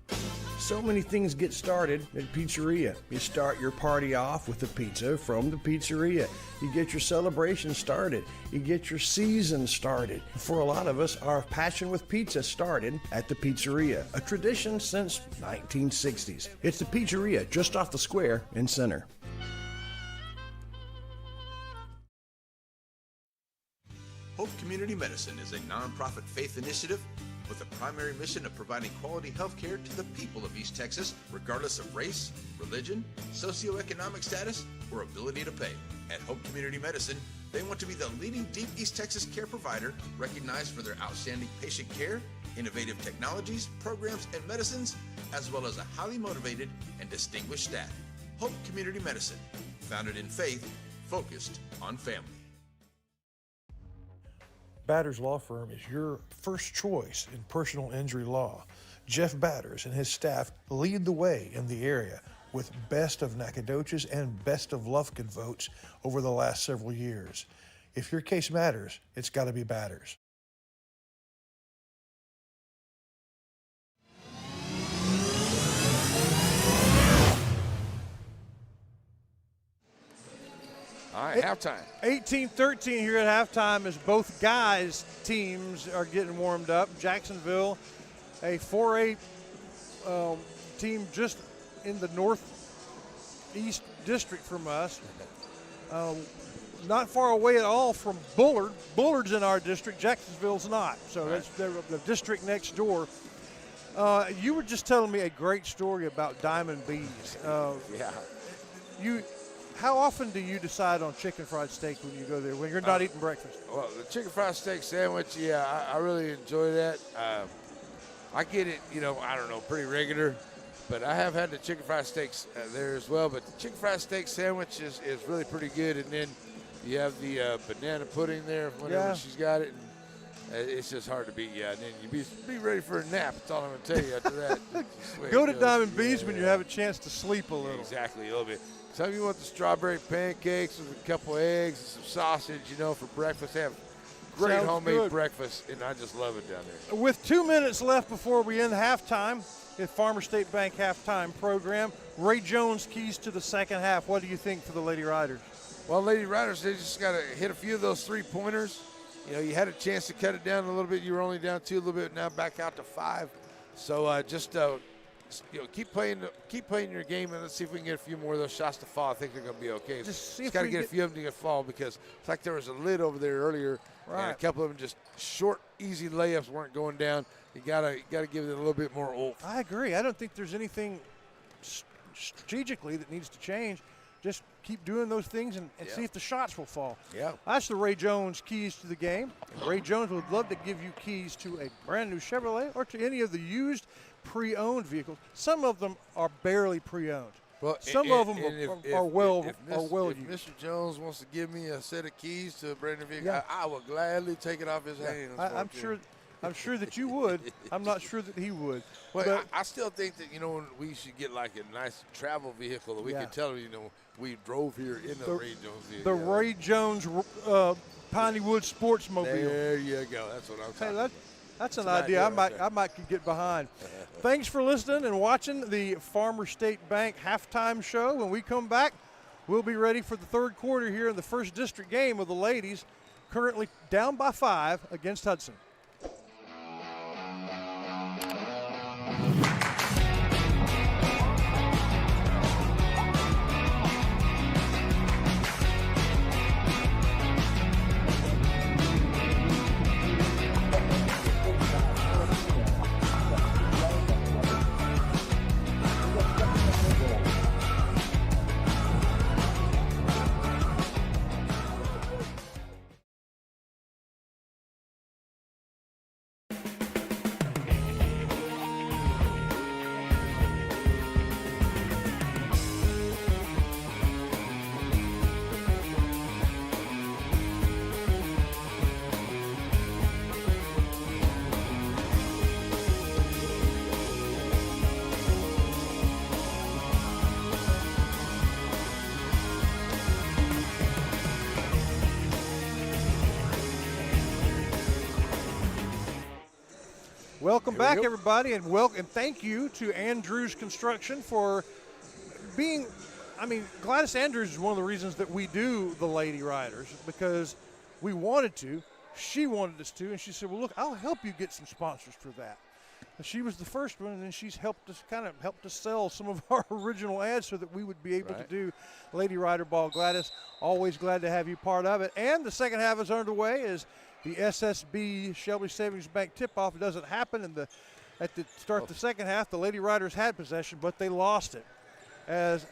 go. So many things get started at Pizzeria. You start your party off with a pizza from the pizzeria. You get your celebration started. You get your season started. For a lot of us, our passion with pizza started at the Pizzeria, a tradition since 1960s. It's the Pizzeria just off the square in Center. Hope Community Medicine is a nonprofit faith initiative with a primary mission of providing quality health care to the people of East Texas, regardless of race, religion, socioeconomic status, or ability to pay. At Hope Community Medicine, they want to be the leading deep East Texas care provider recognized for their outstanding patient care, innovative technologies, programs, and medicines, as well as a highly motivated and distinguished staff. Hope Community Medicine, founded in faith, focused on family. Batters Law Firm is your first choice in personal injury law. Jeff Batters and his staff lead the way in the area with best of Nacogdoches and best of Lufkin votes over the last several years. If your case matters, it's got to be Batters. All right, halftime. 18-13 here at halftime as both guys' teams are getting warmed up. Jacksonville, a 4A team just in the northeast district from us. Not far away at all from Bullard. Bullard's in our district. Jacksonville's not. So that's the district next door. You were just telling me a great story about Diamond Bees. How often do you decide on chicken fried steak when you go there, when you're not eating breakfast? Well, the chicken fried steak sandwich, I really enjoy that. I get it, I don't know, pretty regular, but I have had the chicken fried steaks there as well. But the chicken fried steak sandwich is really pretty good. And then you have the banana pudding there whenever she's got it. And it's just hard to beat, And then you be ready for a nap. That's all I'm going to tell you after that. Go to Diamond Bees when you have a chance to sleep a little. Exactly, a little bit. Some of you want the strawberry pancakes with a couple eggs and some sausage, for breakfast. They have great homemade breakfast, and I just love it down there. With 2 minutes left before we end halftime, at Farmer State Bank halftime program, Ray Jones keys to the second half. What do you think for the Lady Riders? Well, Lady Riders, they just got to hit a few of those three-pointers. You had a chance to cut it down a little bit. You were only down 2 a little bit, now back out to 5. So keep playing your game, and let's see if we can get a few more of those shots to fall. I think they're going to be okay. Just got to get a few of them to fall because it's like there was a lid over there earlier, and a couple of them just short, easy layups weren't going down. You gotta give it a little bit more oomph. I agree. I don't think there's anything strategically that needs to change. Just keep doing those things and see if the shots will fall. Yeah. That's the Ray Jones keys to the game. And Ray Jones would love to give you keys to a brand new Chevrolet or to any of the used pre-owned vehicles. Some of them are barely pre-owned. Well, some of them are well used. If Mr. Jones wants to give me a set of keys to a brand new vehicle, I will gladly take it off his hands. I'm sure that you would. I'm not sure that he would. Well, I still think that, we should get like a nice travel vehicle that we can tell them, we drove here in the Ray Jones vehicle. The Ray Jones Piney Wood Sportsmobile. There you go. That's what I'm talking about. That's an idea I might get behind. Thanks for listening and watching the Farmer State Bank halftime show. When we come back, we'll be ready for the third quarter here in the first district game of the ladies, currently down by 5 against Hudson. Welcome back, everybody, and thank you to Andrews Construction for being. I mean, Gladys Andrews is one of the reasons that we do the Lady Riders, because we wanted to. She wanted us to, and she said, well, look, I'll help you get some sponsors for that. And she was the first one, and then she's helped us sell some of our original ads so that we would be able to do Lady Rider Ball. Gladys, always glad to have you part of it. And the second half is underway as the SSB Shelby Savings Bank tip-off doesn't happen. And at the start of the second half, the Lady Riders had possession, but they lost it as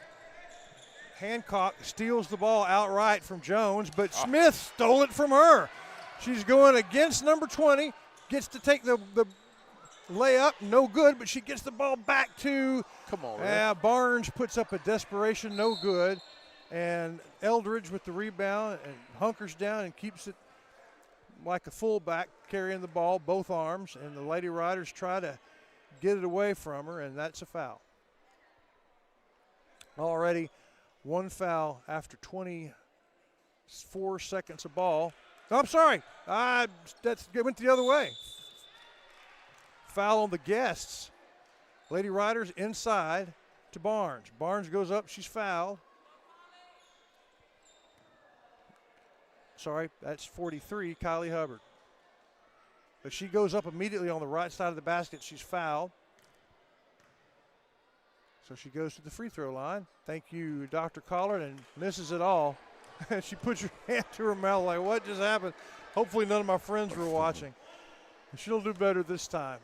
Hancock steals the ball outright from Jones, but Smith stole it from her. She's going against number 20, gets to take the layup, no good, but she gets the ball back to Barnes, puts up a desperation, no good. And Eldridge with the rebound and hunkers down and keeps it like a fullback, carrying the ball, both arms. And the Lady Riders try to get it away from her, and that's a foul. Already one foul after 24 seconds of ball. Oh, I'm sorry. That went the other way. Foul on the guests. Lady Riders inside to Barnes. Barnes goes up. She's fouled. Sorry, that's 43, Kylie Hubbard. But she goes up immediately on the right side of the basket. She's fouled. So she goes to the free throw line. Thank you, Dr. Collard, and misses it all. She puts her hand to her mouth like, what just happened? Hopefully none of my friends were watching. She'll do better this time.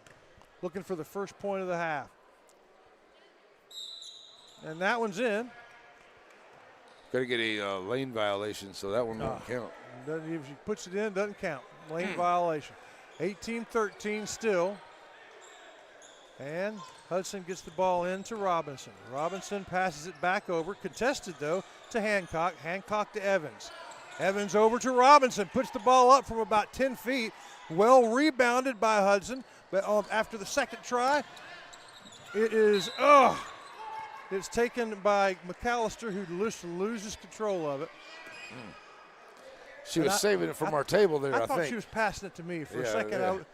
Looking for the first point of the half. And that one's in. Got to get a lane violation, so that one won't count. If she puts it in, doesn't count. Lane violation. 18-13 still. And Hudson gets the ball into Robinson. Robinson passes it back over. Contested, though, to Hancock. Hancock to Evans. Evans over to Robinson. Puts the ball up from about 10 feet. Well rebounded by Hudson. But after the second try, it is, it's taken by McAllister, who loses control of it. She was saving it from our table there, I think. I thought she was passing it to me. For a second,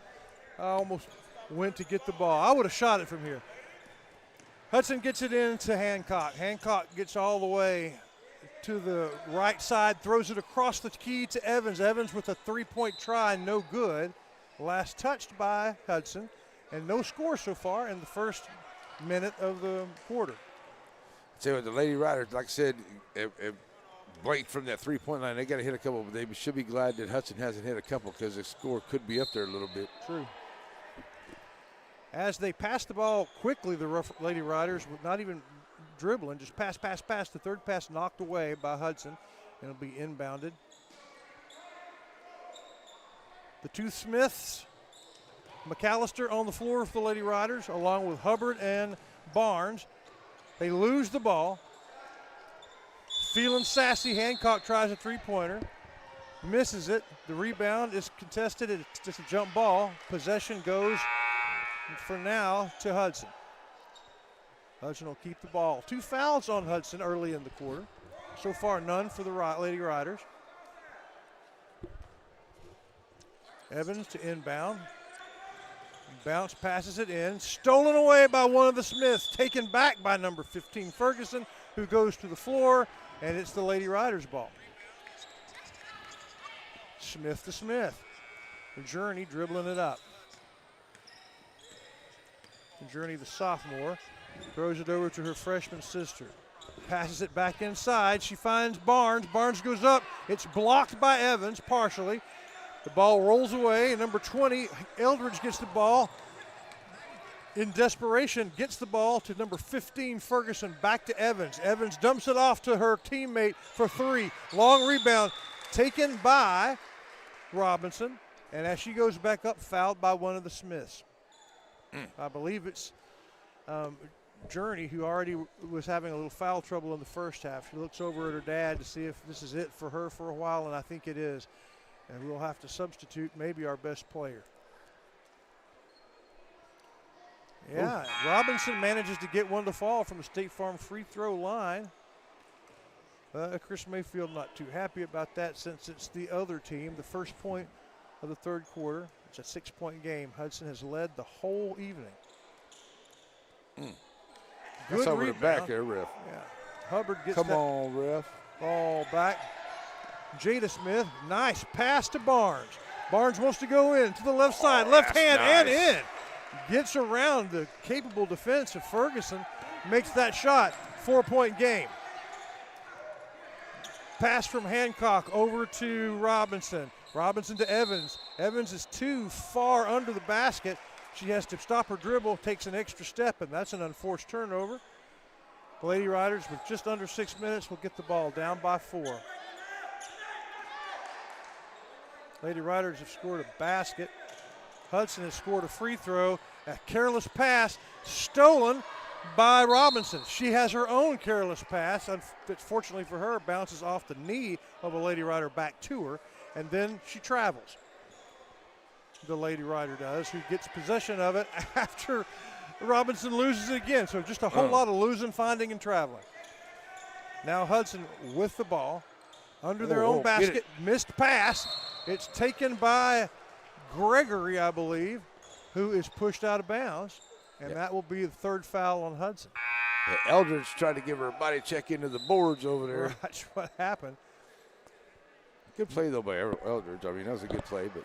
I almost went to get the ball. I would have shot it from here. Hudson gets it into Hancock. Hancock gets all the way to the right side, throws it across the key to Evans. Evans with a three-point try, no good. Last touched by Hudson, and no score so far in the first minute of the quarter. So the Lady Riders, like I said, if Blake from that three-point line, they got to hit a couple, but they should be glad that Hudson hasn't hit a couple because the score could be up there a little bit. True. As they pass the ball quickly, the Lady Riders, not even dribbling, just pass. The third pass knocked away by Hudson, and it'll be inbounded. The two Smiths, McAllister on the floor for the Lady Riders, along with Hubbard and Barnes. They lose the ball. Feeling sassy, Hancock tries a three-pointer. Misses it. The rebound is contested. It's just a jump ball. Possession goes, for now, to Hudson. Hudson will keep the ball. 2 fouls on Hudson early in the quarter. So far, none for the Lady Riders. Evans to inbound. Bounce passes it in. Stolen away by one of the Smiths. Taken back by number 15, Ferguson, who goes to the floor, and it's the Lady Riders' ball. Smith to Smith. The Journey dribbling it up. The Journey, the sophomore, throws it over to her freshman sister. Passes it back inside. She finds Barnes. Barnes goes up. It's blocked by Evans partially. The ball rolls away. Number 20, Eldridge gets the ball. In desperation, gets the ball to number 15, Ferguson, back to Evans. Evans dumps it off to her teammate for 3. Long rebound taken by Robinson. And as she goes back up, fouled by one of the Smiths. I believe it's Journey, who already was having a little foul trouble in the first half. She looks over at her dad to see if this is it for her for a while, and I think it is. And we'll have to substitute maybe our best player. Yeah, Robinson manages to get one to fall from the State Farm free throw line. Chris Mayfield not too happy about that since it's the other team. The first point of the third quarter. It's a 6-point game. Hudson has led the whole evening. That's over rebound. the back there, ref. Yeah. Hubbard gets Come that on, ref. ball back. Jada Smith, nice pass to Barnes. Barnes wants to go in to the left side, left hand and in. Gets around the capable defense of Ferguson, makes that shot. 4-point game. Pass from Hancock over to Robinson. Robinson to Evans. Evans is too far under the basket. She has to stop her dribble, takes an extra step, and that's an unforced turnover. The Lady Riders, with just under 6 minutes, will get the ball down by 4. Lady Riders have scored a basket. Hudson has scored a free throw. A careless pass stolen by Robinson. She has her own careless pass. Unfortunately for her, bounces off the knee of a Lady Rider back to her, and then she travels. The Lady Rider does, who gets possession of it after Robinson loses it again. So just a whole lot of losing, finding, and traveling. Now Hudson with the ball under their own basket. Missed pass. It's taken by Gregory, I believe, who is pushed out of bounds. And that will be the third foul on Hudson. Eldridge tried to give her a body check into the boards over there. That's what happened. Good play, though, by Eldridge. I mean, that was a good play, but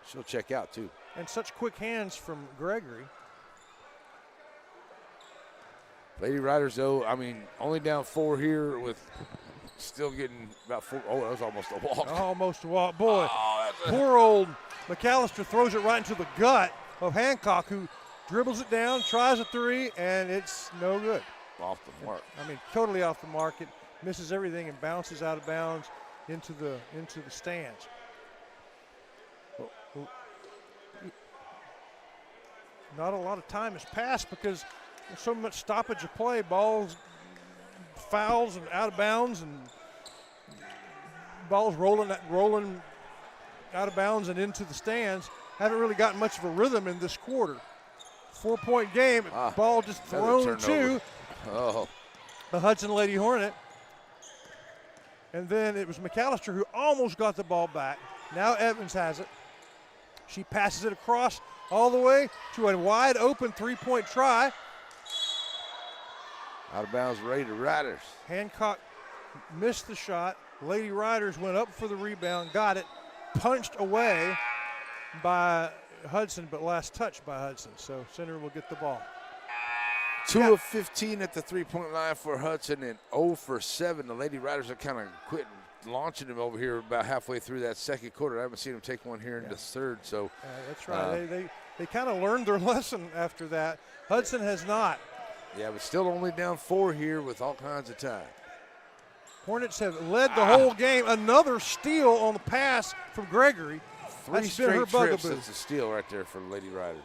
she'll check out, too. And such quick hands from Gregory. Lady Riders, though, I mean, only down 4 here with still getting about 4. Oh, that was almost a walk. Almost a walk. Boy, poor old McAllister throws it right into the gut of Hancock, who dribbles it down, tries a 3, and it's no good. Off the mark. I mean, totally off the mark. It misses everything and bounces out of bounds into the stands. Not a lot of time has passed because there's so much stoppage of play. Balls, fouls, and out of bounds, and balls rolling out of bounds and into the stands. Haven't really gotten much of a rhythm in this quarter. 4-point game. Ball just thrown to the Hudson Lady Hornet. And then it was McAllister who almost got the ball back. Now Evans has it. She passes it across all the way to a wide open 3-point try. Out of bounds, Lady Riders. Hancock missed the shot. Lady Riders went up for the rebound, got it, punched away by Hudson, but last touch by Hudson. So Center will get the ball. 2 of 15 at the 3-point line for Hudson and 0 for 7. The Lady Riders are kind of quitting launching him over here about halfway through that second quarter. I haven't seen him take one here in the third. So that's right. They kind of learned their lesson after that. Hudson has not. Yeah, but still only down 4 here with all kinds of time. Hornets have led the whole game. Another steal on the pass from Gregory. 3 straight trips. That's a steal right there for Lady Rider.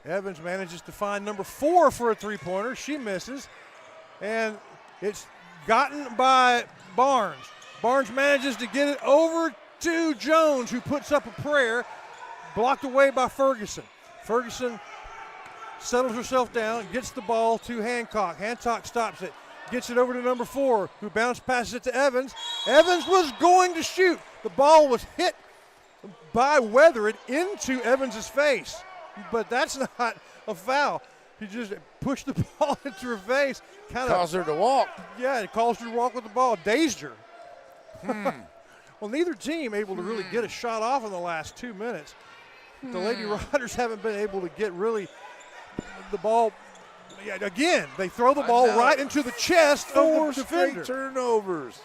Evans manages to find number 4 for a 3-pointer. She misses. And it's gotten by Barnes. Barnes manages to get it over to Jones, who puts up a prayer. Blocked away by Ferguson. Ferguson settles herself down, gets the ball to Hancock. Hancock stops it, gets it over to number 4, who bounce passes it to Evans. Evans was going to shoot. The ball was hit by Weathered into Evans's face, but that's not a foul. He just pushed the ball into her face. Caused her to walk. Yeah, it caused her to walk with the ball. Dazed her. Well, neither team able to really get a shot off in the last 2 minutes. The Lady Riders haven't been able to get really the ball. Yeah, again, they throw the ball right into the chest of the defender. 4 straight turnovers.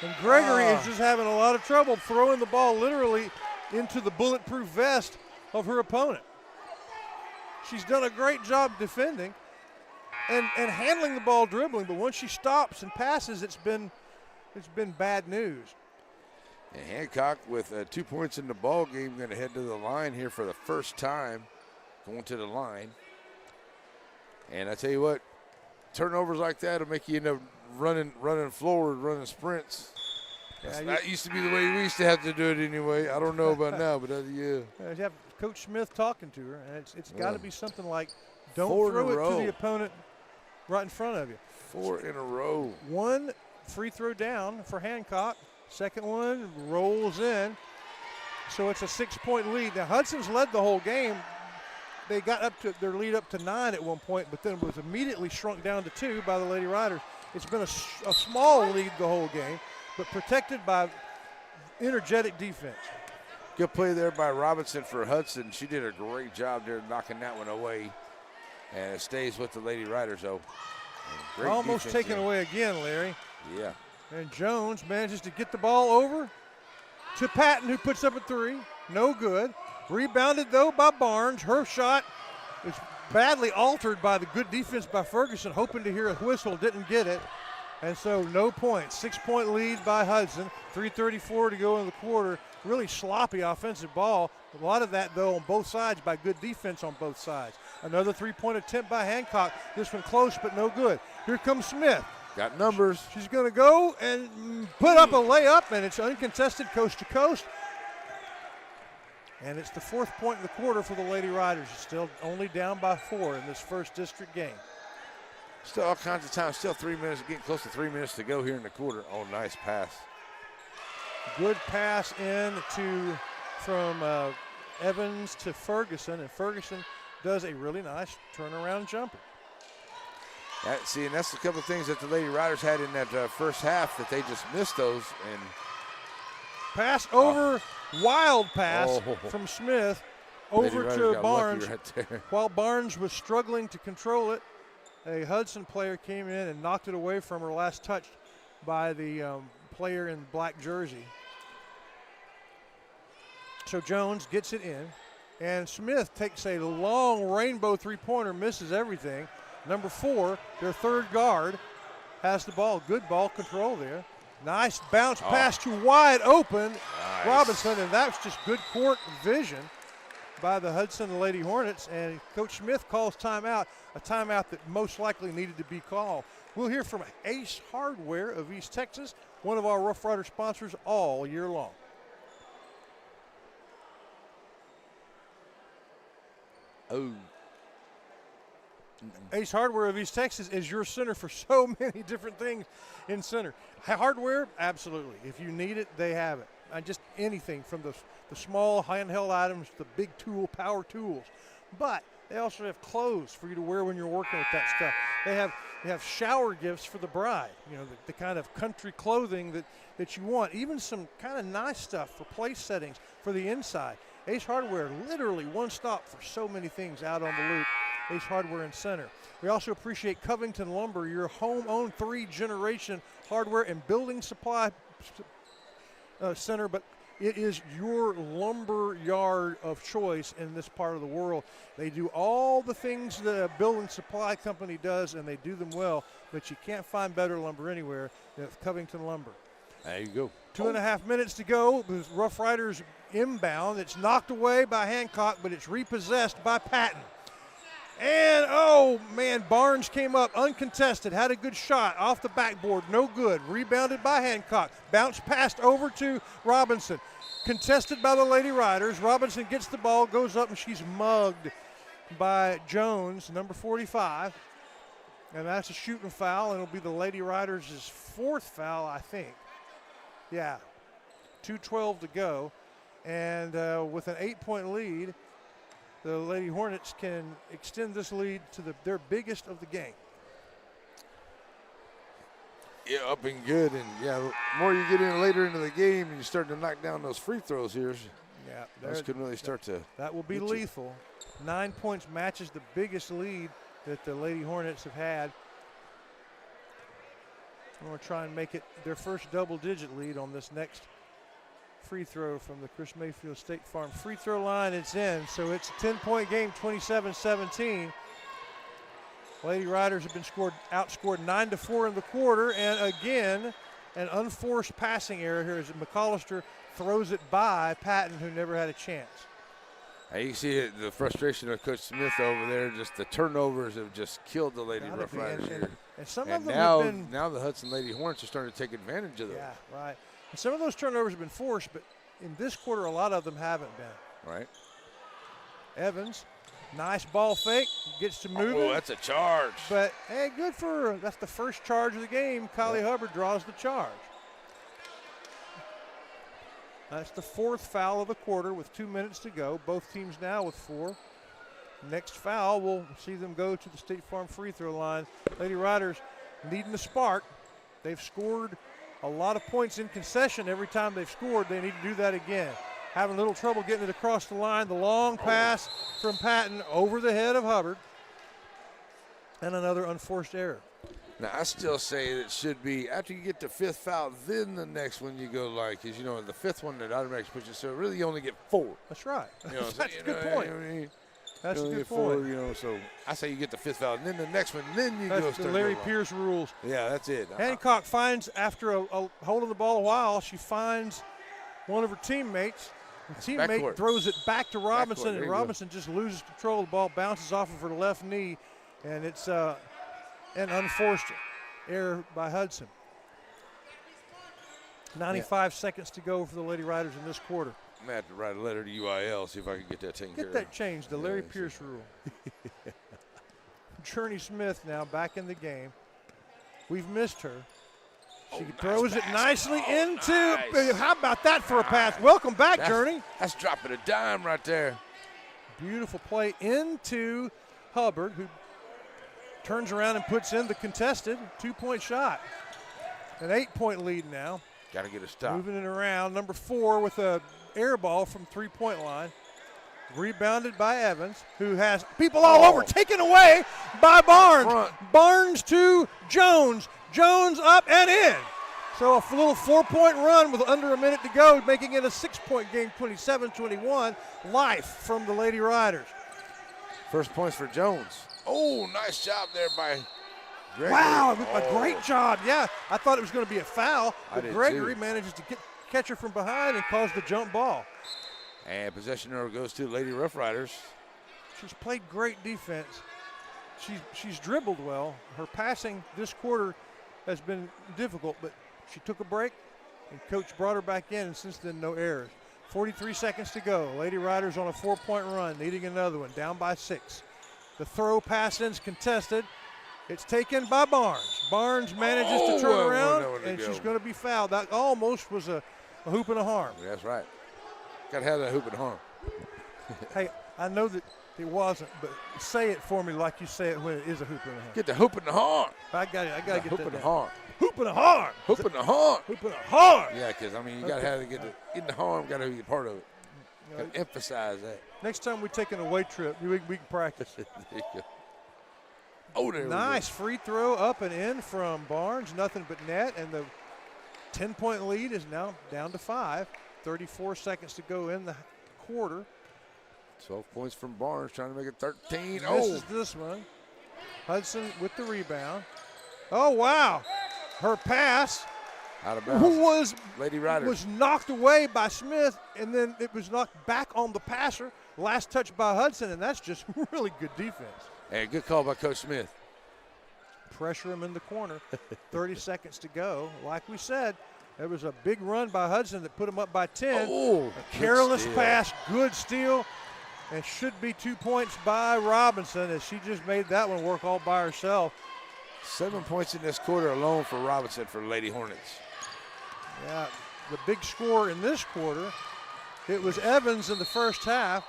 And Gregory is just having a lot of trouble throwing the ball literally into the bulletproof vest of her opponent. She's done a great job defending and handling the ball dribbling, but once she stops and passes, it's been bad news. And Hancock with 2 points in the ball game, going to head to the line here for the first time, going to the line. And I tell you what, turnovers like that will make you end up running forward, running sprints. That used to be the way we used to have to do it anyway. I don't know about now, but You have Coach Smith talking to her, and it's got to be something like, don't 4 throw in a it row to the opponent right in front of you. 4 in a row. 1 free throw down for Hancock. Second one rolls in. So it's a 6-point lead. Now, Hudson's led the whole game. They got up to their lead up to 9 at one point, but then was immediately shrunk down to 2 by the Lady Riders. It's been a small lead the whole game, but protected by energetic defense. Good play there by Robinson for Hudson. She did a great job there knocking that one away. And it stays with the Lady Riders, though. Great almost defense taken there. away again, Larry. Yeah. And Jones manages to get the ball over to Patton, who puts up a 3. No good. Rebounded, though, by Barnes. Her shot is badly altered by the good defense by Ferguson, hoping to hear a whistle. Didn't get it. And so no points. 6-point lead by Hudson. 3:34 to go in the quarter. Really sloppy offensive ball. A lot of that, though, on both sides by good defense on both sides. Another 3-point attempt by Hancock. This one close, but no good. Here comes Smith. Got numbers. She's going to go and put up a layup, and it's uncontested coast to coast. And it's the 4th point in the quarter for the Lady Riders. Still only down by 4 in this first district game. Still all kinds of time. Still 3 minutes, getting close to 3 minutes to go here in the quarter. Oh, nice pass. Good pass from Evans to Ferguson, and Ferguson does a really nice turnaround jumper. And that's a couple of things that the Lady Riders had in that first half that they just missed those. And pass over, wild pass from Smith over to Barnes. Right there. While Barnes was struggling to control it, a Hudson player came in and knocked it away from her, last touched by the player in black jersey. So Jones gets it in, and Smith takes a long rainbow 3-pointer, misses everything. Number 4, their third guard, has the ball. Good ball control there. Nice bounce pass to wide open Robinson, and that's just good court vision by the Hudson Lady Hornets, and Coach Smith calls timeout, a timeout that most likely needed to be called. We'll hear from Ace Hardware of East Texas, one of our Rough Rider sponsors all year long. Ace Hardware of East Texas is your center for so many different things in center. Hardware, absolutely. If you need it, they have it. Just anything from the small handheld items to the big power tools. But they also have clothes for you to wear when you're working with that stuff. They have shower gifts for the bride, the kind of country clothing that you want. Even some kind of nice stuff for place settings for the inside. Ace Hardware, literally one stop for so many things out on the loop. Ace Hardware and Center. We also appreciate Covington Lumber, your home-owned 3-generation hardware and building supply center, but it is your lumber yard of choice in this part of the world. They do all the things that a building supply company does, and they do them well, but you can't find better lumber anywhere than Covington Lumber. There you go. 2.5 minutes to go. The Rough Riders inbound. It's knocked away by Hancock, but it's repossessed by Patton. And, oh, man, Barnes came up uncontested, had a good shot off the backboard, no good. Rebounded by Hancock. Bounced passed over to Robinson. Contested by the Lady Riders. Robinson gets the ball, goes up, and she's mugged by Jones, number 45. And that's a shooting foul, and it'll be the Lady Riders' 4th foul, I think. Yeah, 2:12 to go. And with an 8-point lead, the Lady Hornets can extend this lead to their biggest of the game. Yeah, up and good. And, yeah, the more you get in later into the game and you start to knock down those free throws here, yeah, those can really start to. That will be lethal. 9 points matches the biggest lead that the Lady Hornets have had. I'm going to try and make it their first double-digit lead on this next free throw from the Chris Mayfield State Farm free throw line. It's in, so it's a 10-point game, 27-17. Lady Riders have been outscored 9-4 in the quarter, and again, an unforced passing error here as McAllister throws it by Patton, who never had a chance. You can see the frustration of Coach Smith over there. Just the turnovers have just killed the Lady Rough Riders here. And some of them now, have been. Now the Hudson Lady Hornets are starting to take advantage of them. Yeah, right. And some of those turnovers have been forced, but in this quarter, a lot of them haven't been. Right. Evans, nice ball fake, gets to move. Oh, that's a charge. But, hey, good for her. That's the first charge of the game. Kylie Hubbard draws the charge. That's the 4th foul of the quarter with 2 minutes to go. Both teams now with 4. Next foul, we'll see them go to the State Farm free throw line. Lady Riders needing a spark. They've scored a lot of points in concession every time they've scored. They need to do that again. Having a little trouble getting it across the line. The long pass from Patton over the head of Hubbard. And another unforced error. Now, I still say it should be after you get the 5th foul, then the next one you go like, because, the 5th one that automatically puts you, so really you only get 4. That's right. That's a good point. That's a good point. So I say you get the 5th foul, and then the next one, then you that's go the Larry Pierce rules. Yeah, that's it. Hancock finds, after holding the ball a while, she finds one of her teammates. The teammate Backcourt. throws it back to Robinson, Backcourt, and Robinson just loses control of the ball, bounces off of her left knee, and it's an unforced error by Hudson. 95 seconds to go for the Lady Riders in this quarter. I'm going to have to write a letter to UIL, see if I can get that taken care of. Get that changed, the Larry Pierce rule. Journey Smith now back in the game. We've missed her. She throws it nicely into. Nice. How about that for a pass? Welcome back, Journey. That's dropping a dime right there. Beautiful play into Hubbard, who turns around and puts in the contested 2-point shot. An 8-point lead now. Got to get a stop. Moving it around. Number 4 with a air ball from 3-point line. Rebounded by Evans, who has people all over. Taken away by Barnes. Front. Barnes to Jones. Jones up and in. So a little 4-point run with under a minute to go, making it a 6-point game, 27-21. Life from the Lady Riders. First points for Jones. Oh, nice job there by Gregory. Wow, a great job. Yeah, I thought it was going to be a foul, but did Gregory too. manages to catch her from behind and cause the jump ball. And possession arrow goes to Lady Rough Riders. She's played great defense. She's dribbled well. Her passing this quarter has been difficult, but she took a break, and Coach brought her back in, and since then, no errors. 43 seconds to go. Lady Riders on a 4-point run, needing another one, down by 6. The throw pass ends contested. It's taken by Barnes. Barnes manages to turn around, and she's going to be fouled. That almost was a hoop and a harm. That's right. Got to have that hoop and harm. Hey, I know that it wasn't, but say it for me like you say it when it is a hoop and a harm. Get the hoop and the harm. I got it. I got to get hoop that and the down. harm. Hoop and a harm. Hoop and the harm. Hoop and a harm. Yeah, because, you got to have to get the harm, got to be a part of it. Got to emphasize that. Next time we take an away trip, we can practice. There you go. Oh, there nice free throw up and in from Barnes. Nothing but net, and the 10-point lead is now down to 5. 34 seconds to go in the quarter. 12 points from Barnes, trying to make it 13. Misses this one. Hudson with the rebound. Oh, wow. Her pass out of bounds. Lady Riders was knocked away by Smith, and then it was knocked back on the passer. Last touch by Hudson, and that's just really good defense. And good call by Coach Smith. Pressure him in the corner. 30 seconds to go. Like we said, there was a big run by Hudson that put him up by 10. Oh, a careless pass, good steal, and should be 2 points by Robinson as she just made that one work all by herself. 7 points in this quarter alone for Robinson for Lady Hornets. Yeah, the big score in this quarter, it was Evans in the first half.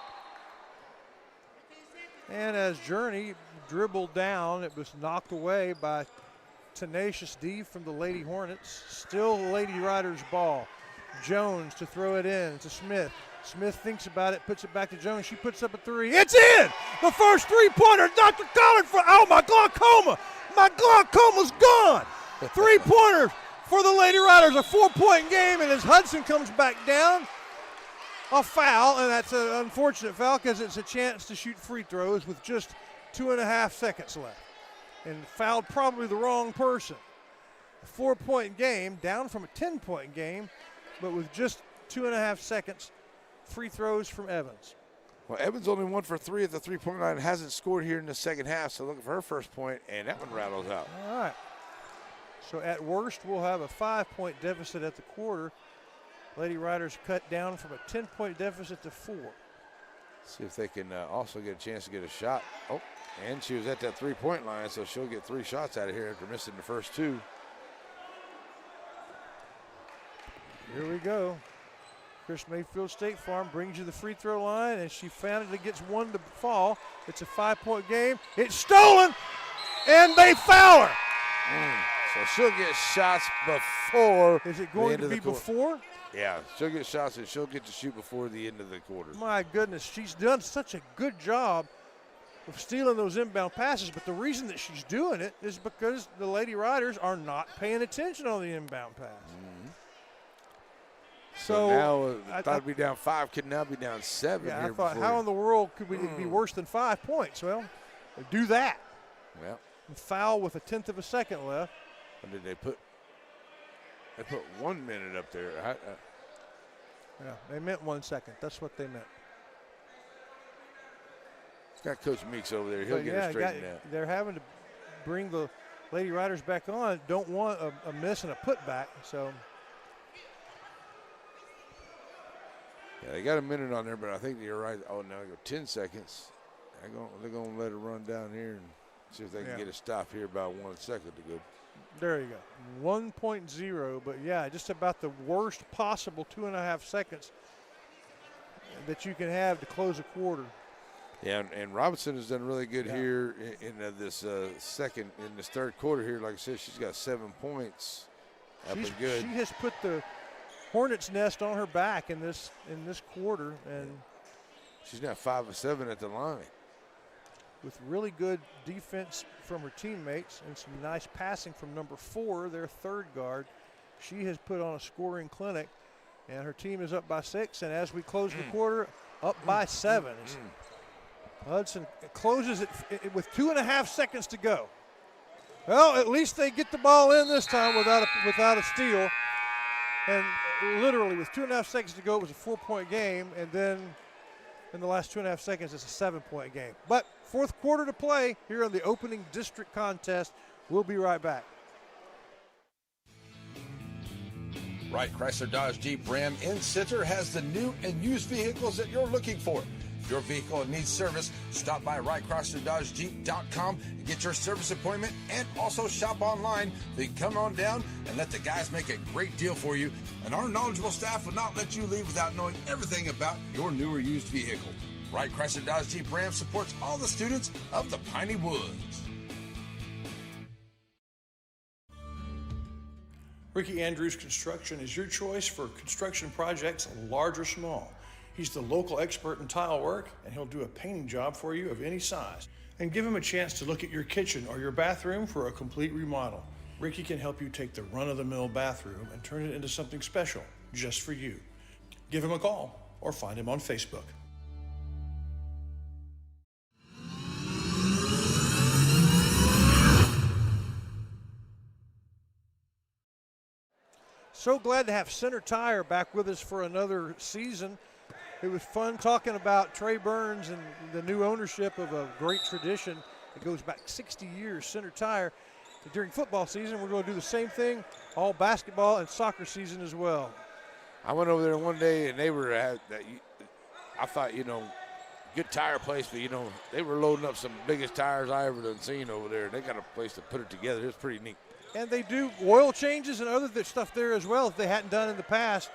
And as Journey dribbled down, it was knocked away by tenacious D from the Lady Hornets. Still Lady Riders ball. Jones to throw it in to Smith. Smith thinks about it, puts it back to Jones. She puts up a 3. It's in! The first 3-pointer. Dr. Collins for, oh, my glaucoma. My glaucoma's gone. 3-pointers for the Lady Riders. A 4-point game, and as Hudson comes back down, a foul, and that's an unfortunate foul because it's a chance to shoot free throws with just 2.5 seconds left. And fouled probably the wrong person. A 4-point game, down from a 10-point game, but with just 2.5 seconds, free throws from Evans. Well, Evans only 1 for 3 at the 3-point line, hasn't scored here in the second half, so looking for her first point, and that one rattles out. All right. So at worst, we'll have a 5-point deficit at the quarter. Lady Riders cut down from a 10-point deficit to 4. See if they can also get a chance to get a shot. Oh, and she was at that 3-point line, so she'll get 3 shots out of here after missing the first 2. Here we go. Chris Mayfield State Farm brings you the free throw line, and she finally gets one to fall. It's a 5-point game. It's stolen, and they foul her. So she'll get shots before. Is it going to be before? Yeah, she'll get shots and she'll get to shoot before the end of the quarter. My goodness, she's done such a good job of stealing those inbound passes, but the reason that she's doing it is because the Lady Riders are not paying attention on the inbound pass. So now I thought it'd be down 5, could now be down 7. Yeah, here I thought, how in the world could we be worse than 5 points? Well, do that. Yeah. And foul with a 1/10 of a second left. What did they put? They put 1 minute up there. Yeah, they meant 1 second. That's what they meant. Got Coach Meeks over there. He'll get it straightened out. They're having to bring the Lady Riders back on. Don't want a miss and a putback. So. Yeah, they got a minute on there, but I think you're right. Oh, now I go 10 seconds. They're going to let it run down here and see if they can get a stop here about 1 second to go. There you go. 1.0, but yeah, just about the worst possible 2.5 seconds that you can have to close a quarter. Yeah, and Robinson has done really good here in this third quarter here. Like I said, she's got 7 points. Up and good. She has put the hornet's nest on her back in this quarter, and she's now 5 of 7 at the line. With really good defense from her teammates and some nice passing from number 4, their third guard. She has put on a scoring clinic, and her team is up by 6. And as we close the quarter, up by 7. Hudson closes it with 2.5 seconds to go. Well, at least they get the ball in this time without a steal. And literally with 2.5 seconds to go, it was a 4-point game. And then in the last 2.5 seconds, it's a 7-point game. But fourth quarter to play here on the opening district contest. We'll be right back. Wright Chrysler Dodge Jeep Ram in Center has the new and used vehicles that you're looking for. If your vehicle needs service, stop by WrightChryslerDodgeJeep.com and get your service appointment, and also shop online. Then come on down and let the guys make a great deal for you. And our knowledgeable staff will not let you leave without knowing everything about your new or used vehicle. Wright Chrysler Dodge Jeep Ram supports all the students of the Piney Woods. Ricky Andrews Construction is your choice for construction projects, large or small. He's the local expert in tile work, and he'll do a painting job for you of any size. And give him a chance to look at your kitchen or your bathroom for a complete remodel. Ricky can help you take the run-of-the-mill bathroom and turn it into something special just for you. Give him a call or find him on Facebook. So glad to have Center Tire back with us for another season. It was fun talking about Trey Burns and the new ownership of a great tradition that goes back 60 years, Center Tire. During football season, we're going to do the same thing, all basketball and soccer season as well. I went over there one day, and they were I thought, good tire place, but, they were loading up some biggest tires I ever done seen over there. They got a place to put it together. It's pretty neat. And they do oil changes and other stuff there as well if they hadn't done in the past,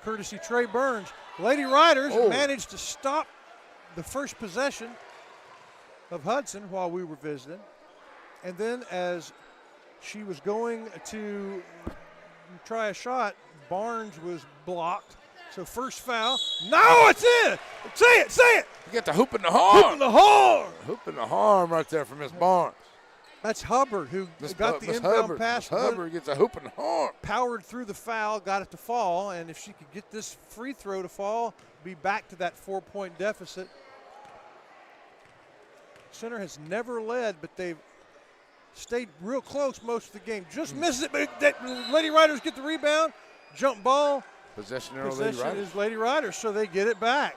courtesy Trey Burns. Lady Riders managed to stop the first possession of Hudson while we were visiting. And then as she was going to try a shot, Barnes was blocked. So first foul. No, it's in. Say it. You get the hoop in the horn. Hoop in the horn. Hoop in the horn right there from Miss Barnes. That's Hubbard who got the inbound pass. Hubbard gets a hoop in the horn. Powered through the foul, got it to fall, and if she could get this free throw to fall, be back to that 4-point deficit. Center has never led, but they've stayed real close most of the game. Just misses it, but Lady Riders get the rebound. Jump ball. Possession is Lady Riders, so they get it back.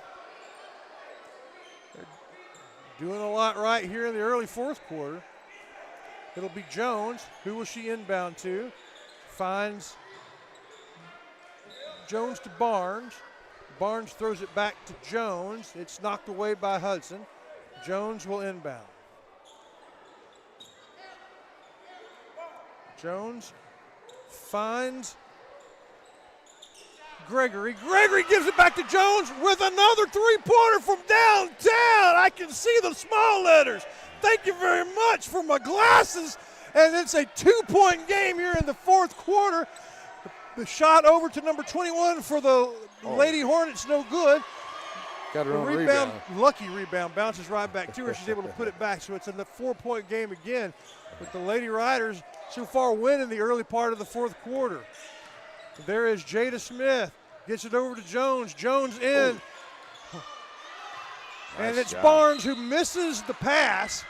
They're doing a lot right here in the early fourth quarter. It'll be Jones. Who will she inbound to? Finds Jones to Barnes. Barnes throws it back to Jones. It's knocked away by Hudson. Jones will inbound. Jones finds Gregory. Gregory gives it back to Jones with another three-pointer from downtown. I can see the small letters. Thank you very much for my glasses. And it's a 2-point game here in the fourth quarter. The shot over to number 21 for the Lady Hornets, no good. Got her own rebound. Lucky rebound, bounces right back to her. She's able to put it back, so it's a 4-point game again. But the Lady Riders so far win in the early part of the fourth quarter. There is Jada Smith. Gets it over to Jones. Jones in. And it's Barnes who misses the pass.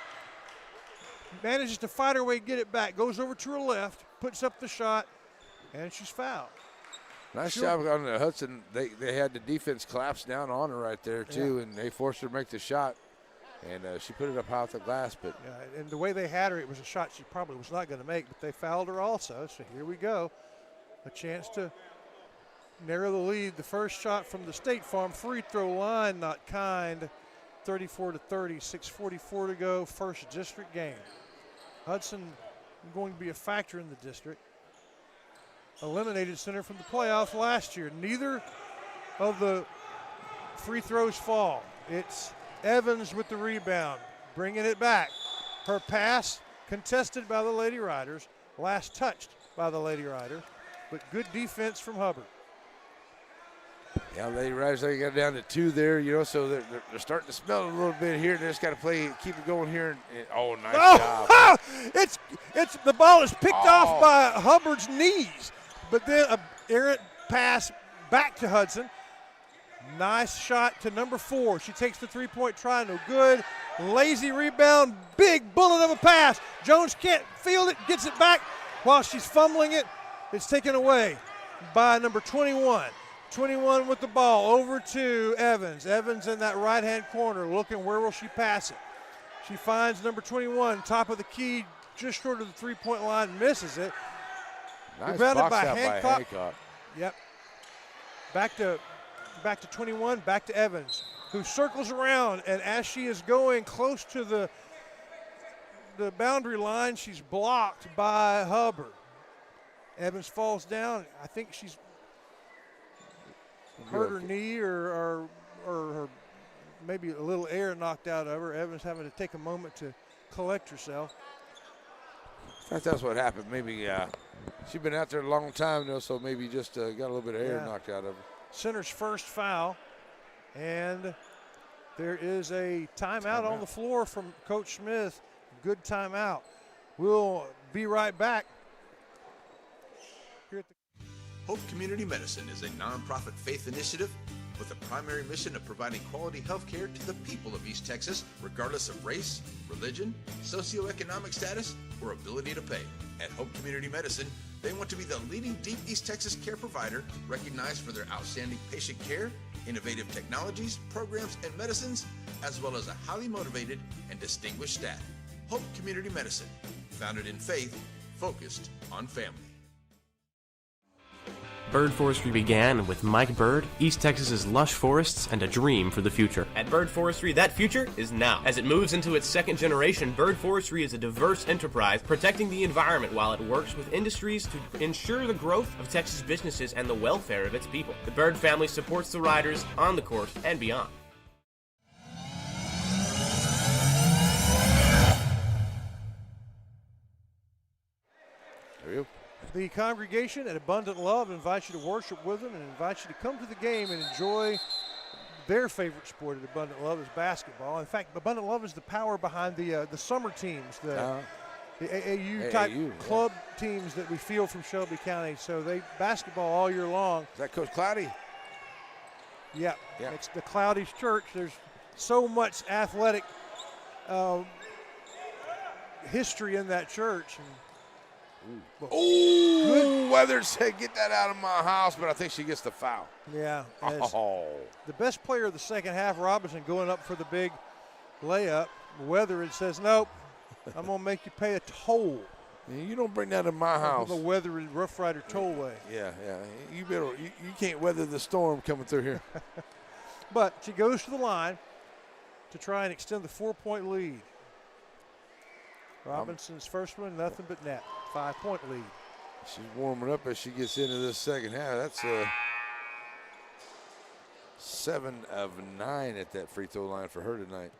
Manages to fight her way, get it back. Goes over to her left, puts up the shot, and she's fouled. Nice job on the Hudson. They had the defense collapse down on her right there, too, and they forced her to make the shot. And she put it up high off the glass. But and the way they had her, it was a shot she probably was not going to make, but they fouled her also. So here we go. A chance to narrow the lead. The first shot from the State Farm free throw line, not kind. 34-30, 6:44 to go, first district game. Hudson going to be a factor in the district. Eliminated center from the playoffs last year. Neither of the free throws fall. It's Evans with the rebound, bringing it back. Her pass contested by the Lady Riders, last touched by the Lady Riders, but good defense from Hubbard. Yeah, Lady Riders, they got down to 2 there, so they're starting to smell it a little bit here. They just got to keep it going here. Nice job. It's the ball is picked off by Hubbard's knees, but then an errant pass back to Hudson. Nice shot to number 4. She takes the three-point try, no good. Lazy rebound, big bullet of a pass. Jones can't field it, gets it back while she's fumbling it. It's taken away by number 21. 21 with the ball over to Evans. Evans in that right-hand corner looking where will she pass it. She finds number 21, top of the key, just short of the three-point line, misses it. Nice Rebounded box by out Hancock. by Hancock. Yep. Back to 21, back to Evans, who circles around, and as she is going close to the boundary line, she's blocked by Hubbard. Evans falls down. I think she's hurt her knee or her maybe a little air knocked out of her. Evans having to take a moment to collect herself. I think that's what happened. Maybe she's been out there a long time, so maybe just got a little bit of air knocked out of her. Center's first foul, and there is a timeout on the floor from Coach Smith. Good timeout. We'll be right back. Hope Community Medicine is a nonprofit faith initiative with a primary mission of providing quality health care to the people of East Texas, regardless of race, religion, socioeconomic status, or ability to pay. At Hope Community Medicine, they want to be the leading deep East Texas care provider, recognized for their outstanding patient care, innovative technologies, programs, and medicines, as well as a highly motivated and distinguished staff. Hope Community Medicine, founded in faith, focused on family. Bird Forestry began with Mike Bird, East Texas's lush forests, and a dream for the future. At Bird Forestry, that future is now. As it moves into its second generation, Bird Forestry is a diverse enterprise protecting the environment while it works with industries to ensure the growth of Texas businesses and the welfare of its people. The Bird family supports the riders on the course and beyond. There you go. The congregation at Abundant Love invites you to worship with them and invites you to come to the game and enjoy their favorite sport at Abundant Love is basketball. In fact, Abundant Love is the power behind the summer teams, the AAU-type club teams that we field from Shelby County. So they basketball all year long. Is that Coach Cloudy? Yeah. It's the Cloudy's church. There's so much athletic history in that church. Weathers said, get that out of my house, but I think she gets the foul. Yeah. The best player of the second half, Robinson, going up for the big layup. Weather, it says, nope, I'm going to make you pay a toll. You don't bring that in my house. The Weather Rough Rider tollway. Yeah. You can't weather the storm coming through here. But she goes to the line to try and extend the 4-point lead. Robinson's first one, nothing but net. 5-point lead. She's warming up as she gets into this second half. 7 of 9 at that free throw line for her tonight.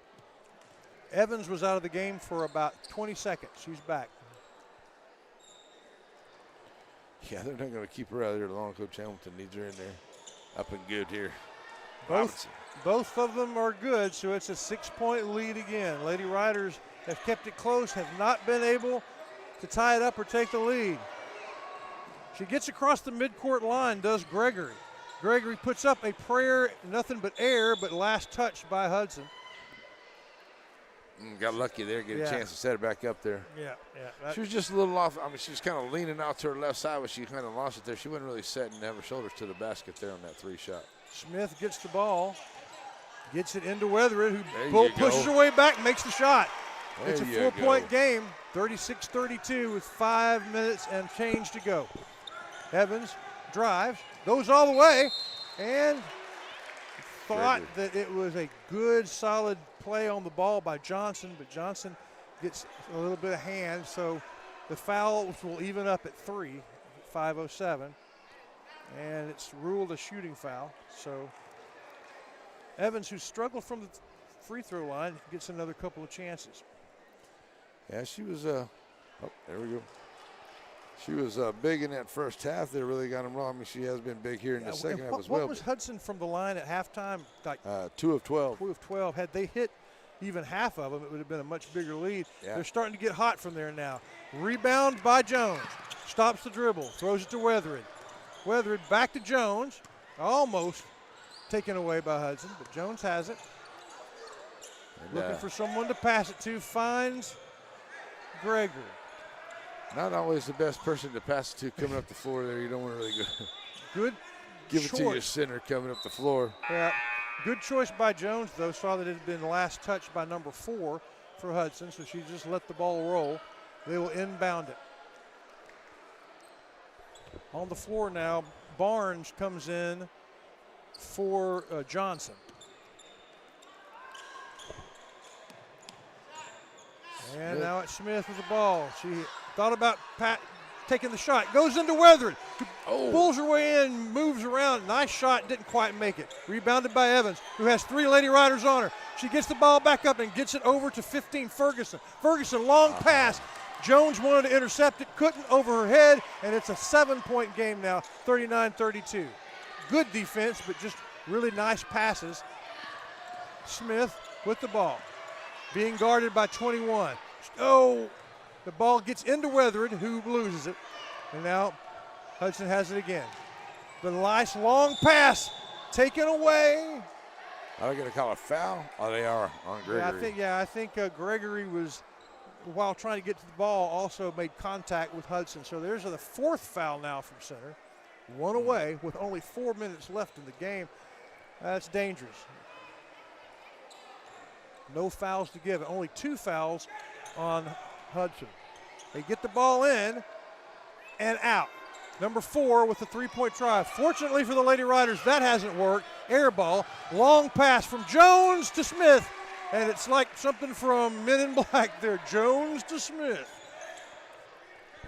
Evans was out of the game for about 20 seconds. She's back. Yeah, they're not going to keep her out of there long. Coach Hamilton needs her in there. Up and good here. Both of them are good, so it's a 6-point lead again. Lady Riders have kept it close, have not been able to tie it up or take the lead. She gets across the midcourt line, does Gregory. Gregory puts up a prayer, nothing but air, but last touch by Hudson. Got lucky there, get a chance to set it back up there. Yeah. She was just a little off. I mean, she was kind of leaning out to her left side, but she kind of lost it there. She wasn't really setting to have her shoulders to the basket there on that 3 shot. Smith gets the ball, gets it into Weathered, who pushes her way back, makes the shot. It's a 4-point game, 36-32 with 5 minutes and change to go. Evans drives, goes all the way, and thought that it was a good, solid play on the ball by Johnson, but Johnson gets a little bit of hand, so the fouls will even up at 3, 5:07, and it's ruled a shooting foul. So Evans, who struggled from the free throw line, gets another couple of chances. Yeah, she was, there we go. She was big in that first half. They really got him wrong. I mean, she has been big here in the second half as well. What was Hudson from the line at halftime? Like 2 of 12. 2 of 12. Had they hit even half of them, it would have been a much bigger lead. Yeah. They're starting to get hot from there now. Rebound by Jones. Stops the dribble. Throws it to Weathered. Weathered back to Jones. Almost taken away by Hudson, but Jones has it. And, looking for someone to pass it to. Finds Gregory. Not always the best person to pass it to coming up the floor there. You don't want to really go. Good Give choice. it to your center coming up the floor. Yeah. Good choice by Jones, though. Saw that it had been last touched by number 4 for Hudson, so she just let the ball roll. They will inbound it. On the floor now, Barnes comes in for Johnson. And now it's Smith with the ball. She thought about taking the shot. Goes into Weathered. Pulls her way in, moves around. Nice shot, didn't quite make it. Rebounded by Evans, who has 3 Lady Riders on her. She gets the ball back up and gets it over to 15 Ferguson. Ferguson, long pass. Jones wanted to intercept it, couldn't, over her head, and it's a 7-point game now, 39-32. Good defense, but just really nice passes. Smith with the ball, being guarded by 21. Oh, the ball gets into Weathered, who loses it. And now Hudson has it again. The nice long pass taken away. Are they going to call a foul? Oh, they are on Gregory. I think Gregory was, while trying to get to the ball, also made contact with Hudson. So there's the 4th foul now from center. 1 away with only 4 minutes left in the game. That's dangerous. No fouls to give. Only 2 fouls on Hudson. They get the ball in and out. Number 4 with the 3-point try. Fortunately for the Lady Riders, that hasn't worked. Air ball. Long pass from Jones to Smith. And it's like something from Men in Black there. Jones to Smith.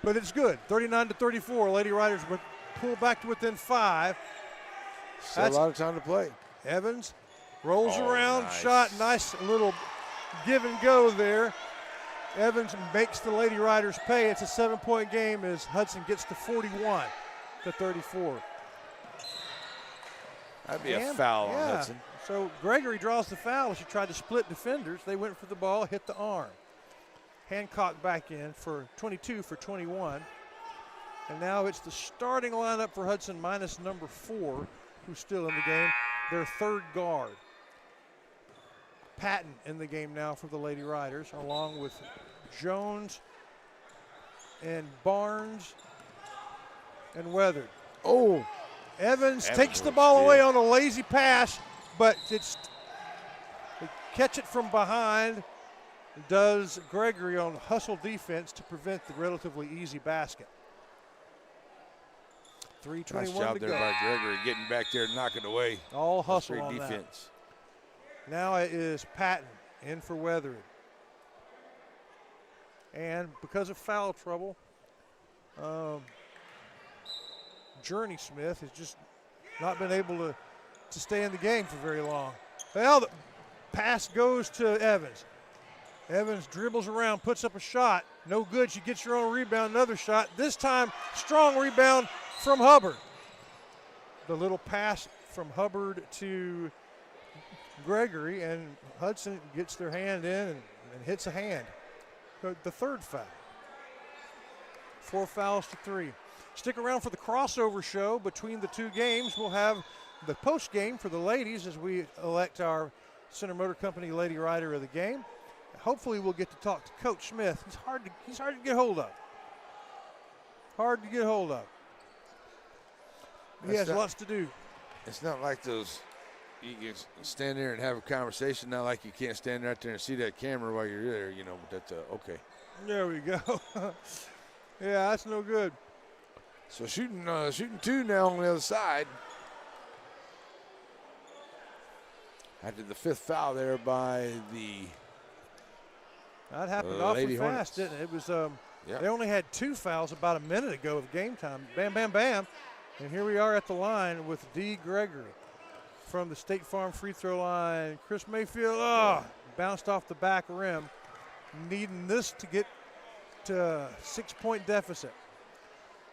But it's good. 39-34. Lady Riders pull back to within 5. Still a lot of time to play. Evans rolls around, nice. shot, nice little give and go there. Evans makes the Lady Riders pay. It's a 7-point game as Hudson gets to 41-34. That'd be a foul on Hudson. So Gregory draws the foul. She tried to split defenders. They went for the ball, hit the arm. Hancock back in for 22 for 21. And now it's the starting lineup for Hudson minus number 4, who's still in the game, their 3rd guard. Patton in the game now for the Lady Riders, along with Jones and Barnes and Weathered. Oh, Evans takes the ball away on a lazy pass, but they catch it from behind. Does Gregory on hustle defense to prevent the relatively easy basket. 3:21 nice job to there go. by Gregory, getting back there, knocking away. All hustle great on defense. that. Now it is Patton in for Weathered. And because of foul trouble, Journey Smith has just not been able to to stay in the game for very long. Well, the pass goes to Evans. Evans dribbles around, puts up a shot. No good. She gets her own rebound, another shot. This time, strong rebound from Hubbard. The little pass from Hubbard to Gregory, and Hudson gets their hand in and hits a hand. The third foul. 4 fouls to 3. Stick around for the crossover show between the two games. We'll have the post game for the ladies as we elect our Center Motor Company Lady Rider of the game. Hopefully we'll get to talk to Coach Smith. He's hard to get hold of. Hard to get hold of. He has lots to do. It's not like those, you can stand there and have a conversation, not like you can't stand right there and see that camera while you're there, you know, but that's okay. There we go. Yeah, that's no good. So shooting two now on the other side. After the 5th foul there by the that happened awfully Lady fast, Hornets. didn't it? It was They only had 2 fouls about a minute ago of game time. Bam, bam, bam. And here we are at the line with Dee Gregory from the State Farm free throw line. Chris Mayfield, bounced off the back rim, needing this to get to a 6-point deficit.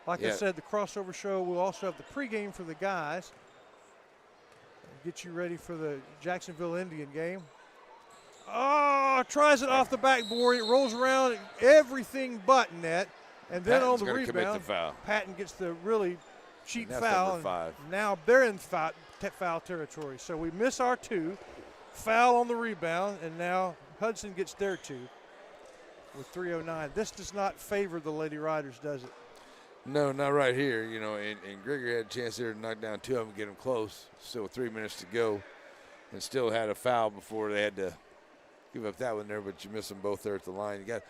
Like I said, the crossover show will also have the pregame for the guys. Get you ready for the Jacksonville Indian game. Tries it off the backboard. It rolls around everything but net. And then Patton's on the gonna commit rebound, the foul. Patton gets the really cheap And that's foul. number 5. And now they're in foul territory. So we miss our 2. Foul on the rebound, and now Hudson gets their 2 with 3:09. This does not favor the Lady Riders, does it? No, not right here, you know, and Gregory had a chance there to knock down 2 of them, get them close. Still with 3 minutes to go, and still had a foul before they had to give up that one there, but you miss them both there at the line. You got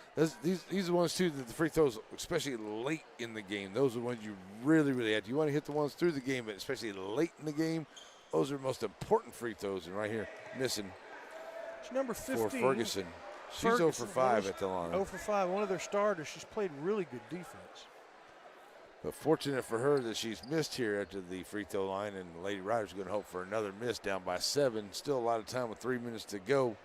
these are the ones, too, that the free throws, especially late in the game, those are the ones you really, really have. You want to hit the ones through the game, but especially late in the game, those are the most important free throws, and right here, missing. It's number 15. For Ferguson. She's 0 for 5 at the line. 0 for 5, one of their starters. She's played really good defense. But fortunate for her that she's missed here after the free throw line, and the Lady Riders are going to hope for another miss down by 7. Still a lot of time with 3 minutes to go.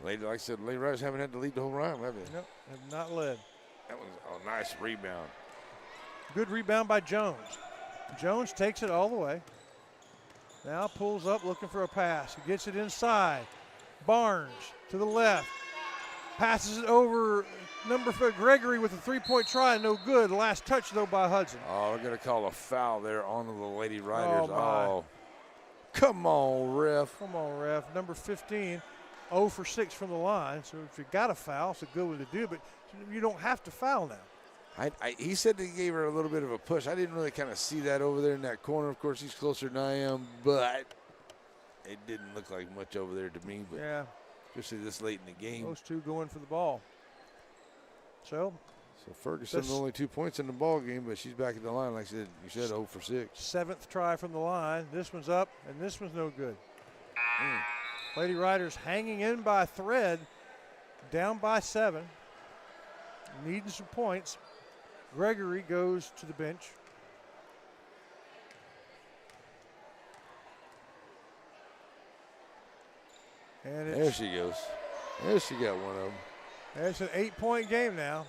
Like I said, the Lady Riders haven't had to lead the whole round, have they? Nope, have not led. That was a nice rebound. Good rebound by Jones. Jones takes it all the way. Now pulls up looking for a pass. He gets it inside. Barnes to the left. Passes it over number 4, Gregory with a 3-point try. No good. Last touch, though, by Hudson. Oh, they're going to call a foul there on the Lady Riders. Oh, come on, ref. Come on, ref. Number 15, 0 for 6 from the line. So if you got a foul, it's a good one to do, but you don't have to foul now. He said that he gave her a little bit of a push. I didn't really kind of see that over there in that corner. Of course, he's closer than I am, but it didn't look like much over there to me. But yeah, especially this late in the game. Those two going for the ball. So Ferguson only 2 points in the ball game, but she's back at the line, like you said, 0 for 6. 7th try from the line. This one's up, and this one's no good. Lady Riders hanging in by a thread, down by 7, needing some points. Gregory goes to the bench. And there she goes. There she got one of them. It's an 8-point game now.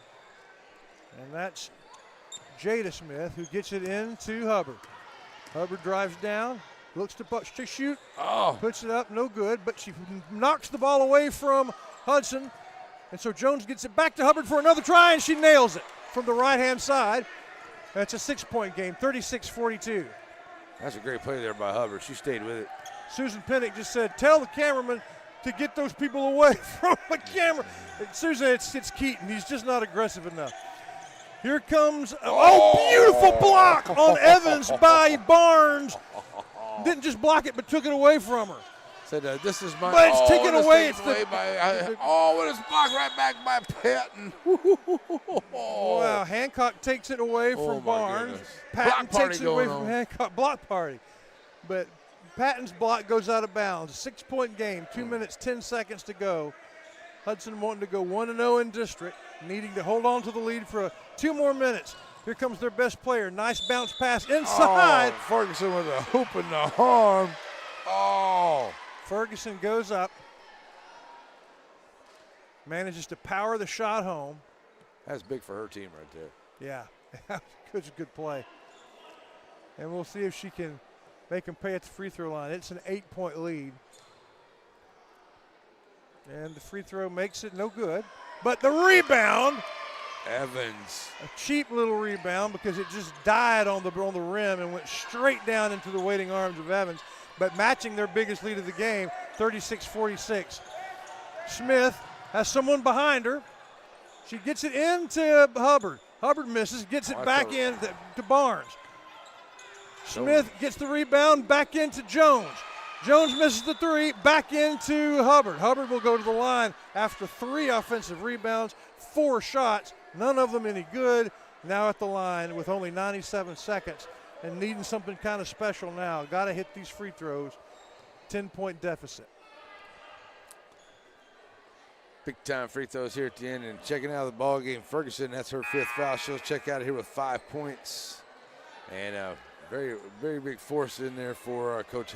And that's Jada Smith who gets it into Hubbard. Hubbard drives down, looks to shoot, puts it up, no good, but she knocks the ball away from Hudson. And so Jones gets it back to Hubbard for another try, and she nails it from the right-hand side. That's a 6-point game, 36-42. That's a great play there by Hubbard. She stayed with it. Susan Pinnock just said, tell the cameraman to get those people away from the camera. Susan, it's Keaton. He's just not aggressive enough. Here comes, beautiful block on Evans by Barnes. Didn't just block it, but took it away from her. Said, this is my. But it's taken away. It's away what is blocked right back by Patton. Wow, Hancock takes it away from Barnes. Patton takes it away from Hancock. Block party. But Patton's block goes out of bounds. 6-point game, 2 minutes, 10 seconds to go. Hudson wanting to go 1-0 in district, needing to hold on to the lead for 2 more minutes. Here comes their best player. Nice bounce pass inside. Oh, Ferguson with a hoop in the arm. Oh. Ferguson goes up. Manages to power the shot home. That's big for her team right there. Yeah, it's a good play. And we'll see if she can make them pay at the free throw line. It's an 8-point lead. And the free throw makes it no good. But the rebound. Evans. A cheap little rebound because it just died on the rim and went straight down into the waiting arms of Evans. But matching their biggest lead of the game, 36-46. Smith has someone behind her. She gets it into Hubbard. Hubbard misses, gets it back in to Barnes. Smith gets the rebound, back into Jones. Jones misses the three, back into Hubbard. Hubbard will go to the line after 3 offensive rebounds, 4 shots, none of them any good. Now at the line with only 97 seconds and needing something kind of special now. Got to hit these free throws. 10-point deficit. Big time free throws here at the end. And checking out of the ball game, Ferguson, that's her 5th foul. She'll check out of here with 5 points. And very, very big force in there for Coach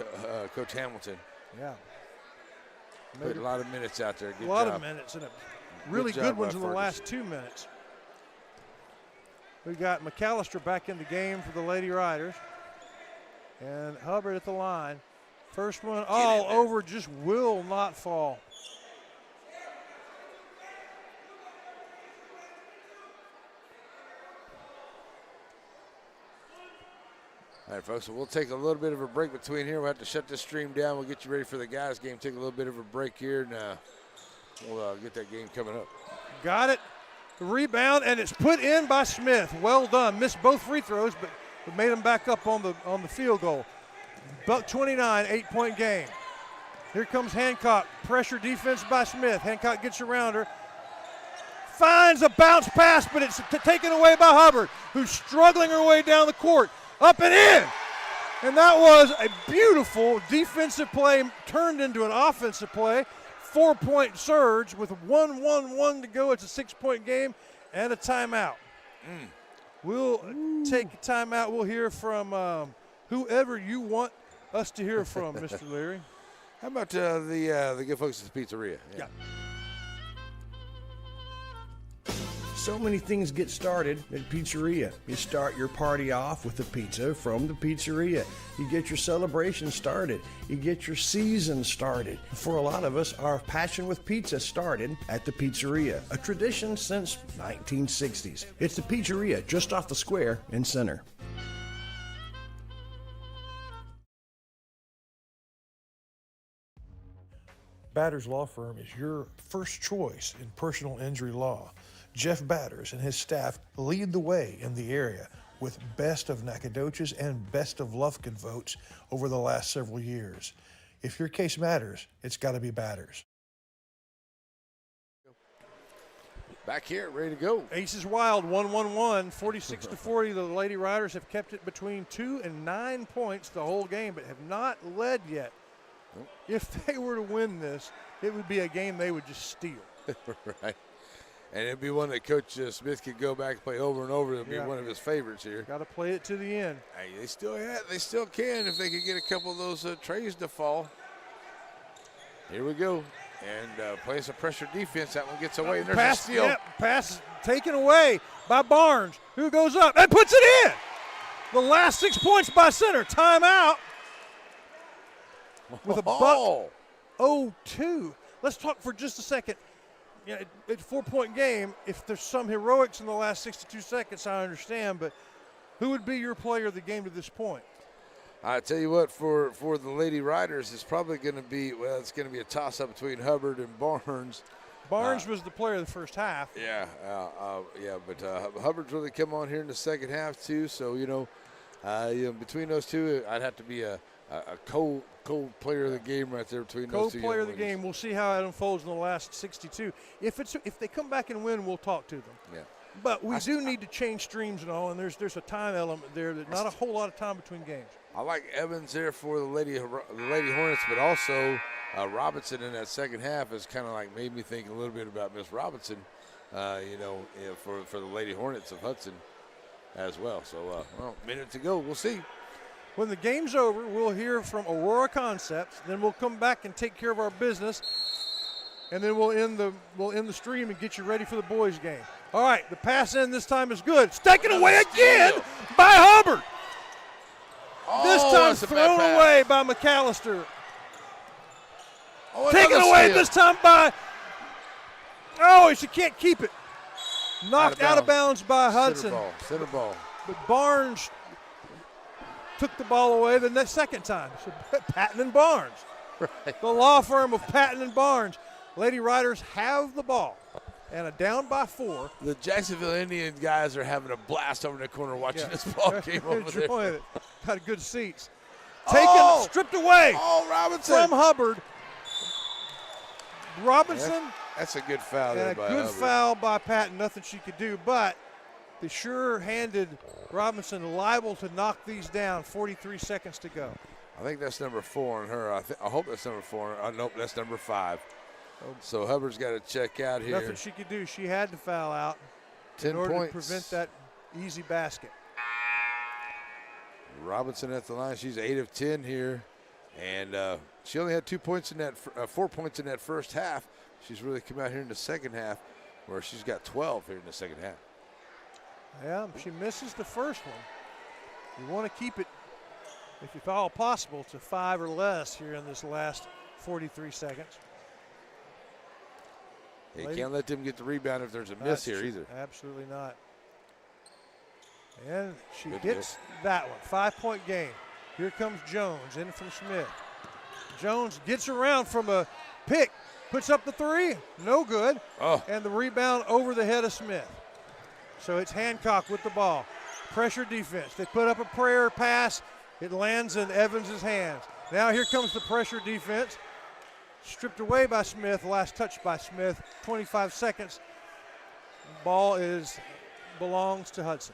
Hamilton. Yeah. Put a lot of minutes out there. Good a lot job. of minutes and a really good ones in the last 2 minutes. We got McAllister back in the game for the Lady Riders. And Hubbard at the line. First one all over, just will not fall. All right, folks, so we'll take a little bit of a break between here. We'll have to shut this stream down. We'll get you ready for the guys' game. Take a little bit of a break here, and we'll get that game coming up. Got it. The rebound, and it's put in by Smith. Well done. Missed both free throws, but made them back up on the field goal. Buck 29, 8-point game. Here comes Hancock. Pressure defense by Smith. Hancock gets around her. Finds a bounce pass, but it's taken away by Hubbard, who's struggling her way down the court. Up and in. And that was a beautiful defensive play turned into an offensive play. 4-point surge with 1-1-1 to go. It's a 6-point game and a timeout. We'll take a timeout. We'll hear from whoever you want us to hear from, Mr. Leary. How about the good folks at the pizzeria? Yeah. So many things get started at Pizzeria. You start your party off with a pizza from the pizzeria. You get your celebration started. You get your season started. For a lot of us, our passion with pizza started at the pizzeria, a tradition since 1960s. It's the Pizzeria just off the square in Center. Batters Law Firm is your first choice in personal injury law. Jeff Batters and his staff lead the way in the area with Best of Nacogdoches and Best of Lufkin votes over the last several years. If your case matters, it's got to be Batters. Back here, ready to go. Aces wild, 1-1-1, 46-40. The Lady Riders have kept it between 2 and 9 points the whole game, but have not led yet. If they were to win this, it would be a game they would just steal. Right. And it'd be one that Coach Smith could go back and play over and over. It'd be one of his favorites here. Got to play it to the end. Hey, they still can if they could get a couple of those trays to fall. Here we go. And playing some pressure defense. That one gets away. And there's a steal. Yep, pass taken away by Barnes, who goes up and puts it in. The last 6 points by Center. Timeout. With a buck 0-2. Let's talk for just a second. Yeah, it's a 4-point game. If there's some heroics in the last 62 seconds, I understand. But who would be your player of the game to this point? I tell you what, for the Lady Riders, it's probably going to be, it's going to be a toss-up between Hubbard and Barnes. Barnes was the player of the first half. Yeah, but Hubbard's really come on here in the second half too. So between those two, I'd have to be a cold player of the game right there between those two. Cold player of the game. We'll see how it unfolds in the last 62. If they come back and win, we'll talk to them. Yeah. But we do need to change streams and all, and there's a time element there. That not a whole lot of time between games. I like Evans there for the Lady Hornets, but also Robinson in that second half has kind of like made me think a little bit about Miss Robinson. For the Lady Hornets of Hudson. as well. So, minute to go. We'll see. When the game's over, we'll hear from Aurora Concepts. Then we'll come back and take care of our business, and then we'll end the stream and get you ready for the boys' game. All right, the pass in this time is good. Taken away again by Hubbard. This time thrown away by McAllister. Taken away this time by, she can't keep it. Knocked out of bounds by Hudson. Center ball. But Barnes took the ball away the second time. So Patton and Barnes. Right. The law firm of Patton and Barnes. Lady Riders have the ball. And down by 4. The Jacksonville Indian guys are having a blast over in the corner watching this ball game over there. Enjoying it. Got good seats. Stripped away Robinson from Hubbard. Robinson. That's a good foul there by good Hubbard. Foul by Patton. Nothing she could do, but the sure-handed Robinson liable to knock these down. 43 seconds to go. I think that's number 4 on her. I hope that's number 4. Nope, that's number 5. So Hubbard's got to check out here. Nothing she could do. She had to foul out 10 in order points. to prevent that easy basket. Robinson at the line. She's 8 of 10 here. And she only had 2 points in that, 4 points in that first half. She's really come out here in the second half where she's got 12 here in the second half. Yeah, she misses the first one. You want to keep it, if at all possible, to 5 or less here in this last 43 seconds. You can't let them get the rebound if there's a miss here either. Absolutely not. And she gets that one. 5-point game. Here comes Jones in from Smith. Jones gets around from a pick, puts up the 3, no good. And the rebound over the head of Smith. So it's Hancock with the ball. Pressure defense. They put up a prayer pass. It lands in Evans' hands. Now here comes the pressure defense. Stripped away by Smith. Last touch by Smith. 25 seconds. Ball belongs to Hudson.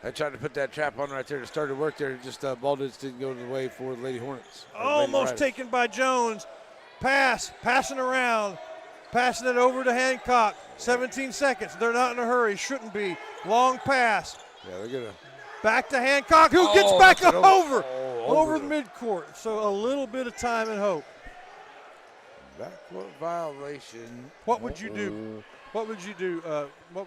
I tried to put that trap on right there to start to work there. Just ball just didn't go the way for the Lady Hornets. Almost taken by Jones. Passing around. Passing it over to Hancock. 17 seconds. They're not in a hurry. Shouldn't be. Long pass. Yeah, they're gonna. Back to Hancock, who gets back over the midcourt. So a little bit of time and hope. Backcourt violation. What would you do? What would you do?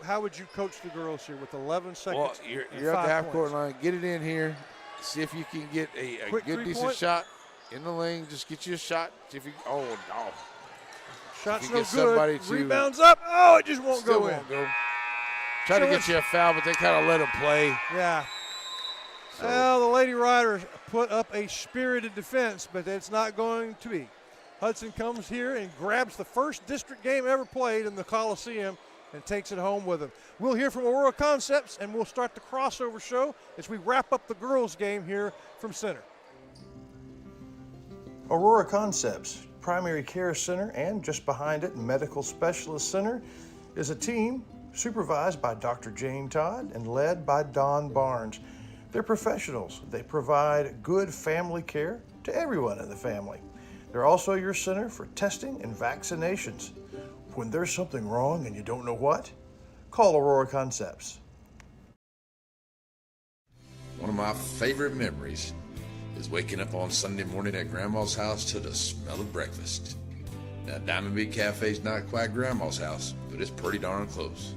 How would you coach the girls here with 11 seconds? Well, you're at the half-court line. Get it in here. See if you can get a good, decent shot in the lane. Just get you a shot. See if you. Shot's no good. Rebounds up. Oh, it just won't go in. Try to get you a foul, but they kind of let them play. Yeah. So. Well, the Lady Riders put up a spirited defense, but it's not going to be. Hudson comes here and grabs the first district game ever played in the Coliseum and takes it home with him. We'll hear from Aurora Concepts, and we'll start the crossover show as we wrap up the girls' game here from Center. Aurora Concepts, Primary Care Center, and just behind it, Medical Specialist Center, is a team supervised by Dr. Jane Todd and led by Don Barnes. They're professionals. They provide good family care to everyone in the family. They're also your center for testing and vaccinations. When there's something wrong and you don't know what, call Aurora Concepts. One of my favorite memories is waking up on Sunday morning at Grandma's house to the smell of breakfast. Now, Diamond B Cafe's not quite Grandma's house, but it's pretty darn close.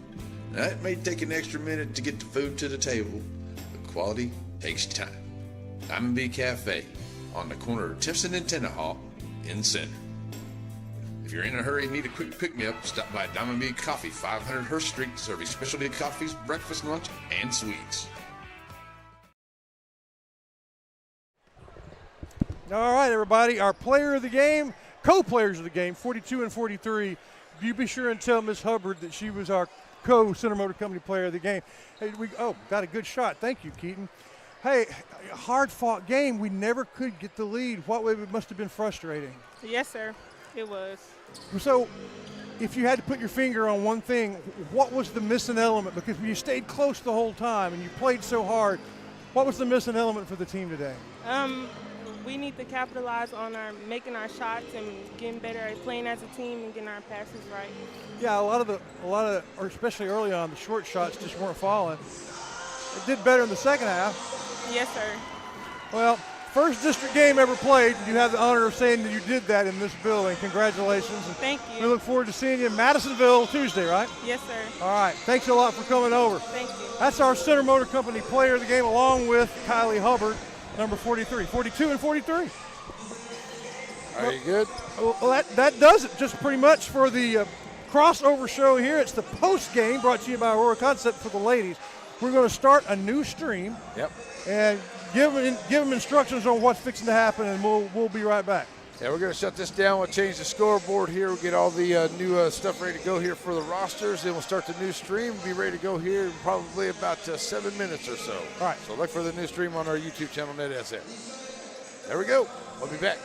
Now, it may take an extra minute to get the food to the table, but quality takes time. Diamond B Cafe on the corner of Timpson and Tenahawk in Center. If you're in a hurry and need a quick pick-me-up, stop by Diamond B Coffee, 500 Hurst Street, serving specialty coffees, breakfast, lunch, and sweets. All right, everybody, our player of the game, co-players of the game, 42 and 43. You be sure and tell Miss Hubbard that she was our co-Center Motor Company player of the game. Hey, got a good shot. Thank you, Keaton. Hey, a hard-fought game. We never could get the lead. It must have been frustrating. Yes, sir. It was. So, if you had to put your finger on one thing, what was the missing element? Because you stayed close the whole time and you played so hard. What was the missing element for the team today? We need to capitalize on making our shots and getting better at playing as a team and getting our passes right. Yeah, a lot of, or especially early on, the short shots just weren't falling. It did better in the second half. Yes, sir. Well, first district game ever played. You have the honor of saying that you did that in this building. Congratulations. And Thank you. we look forward to seeing you in Madisonville Tuesday, right? Yes, sir. All right. Thanks a lot for coming over. Thank you. That's our Center Motor Company player of the game, along with Kylie Hubbard, number 43. 42 and 43. Are you good? Well, that does it just pretty much for the crossover show here. It's the post game brought to you by Aurora Concept for the ladies. We're going to start a new stream. Yep. And give them instructions on what's fixing to happen, and we'll be right back. Yeah, we're going to shut this down. We'll change the scoreboard here. We'll get all the new stuff ready to go here for the rosters. Then we'll start the new stream. Be ready to go here in probably about 7 minutes or so. All right. So look for the new stream on our YouTube channel, NetSN. There we go. We'll be back.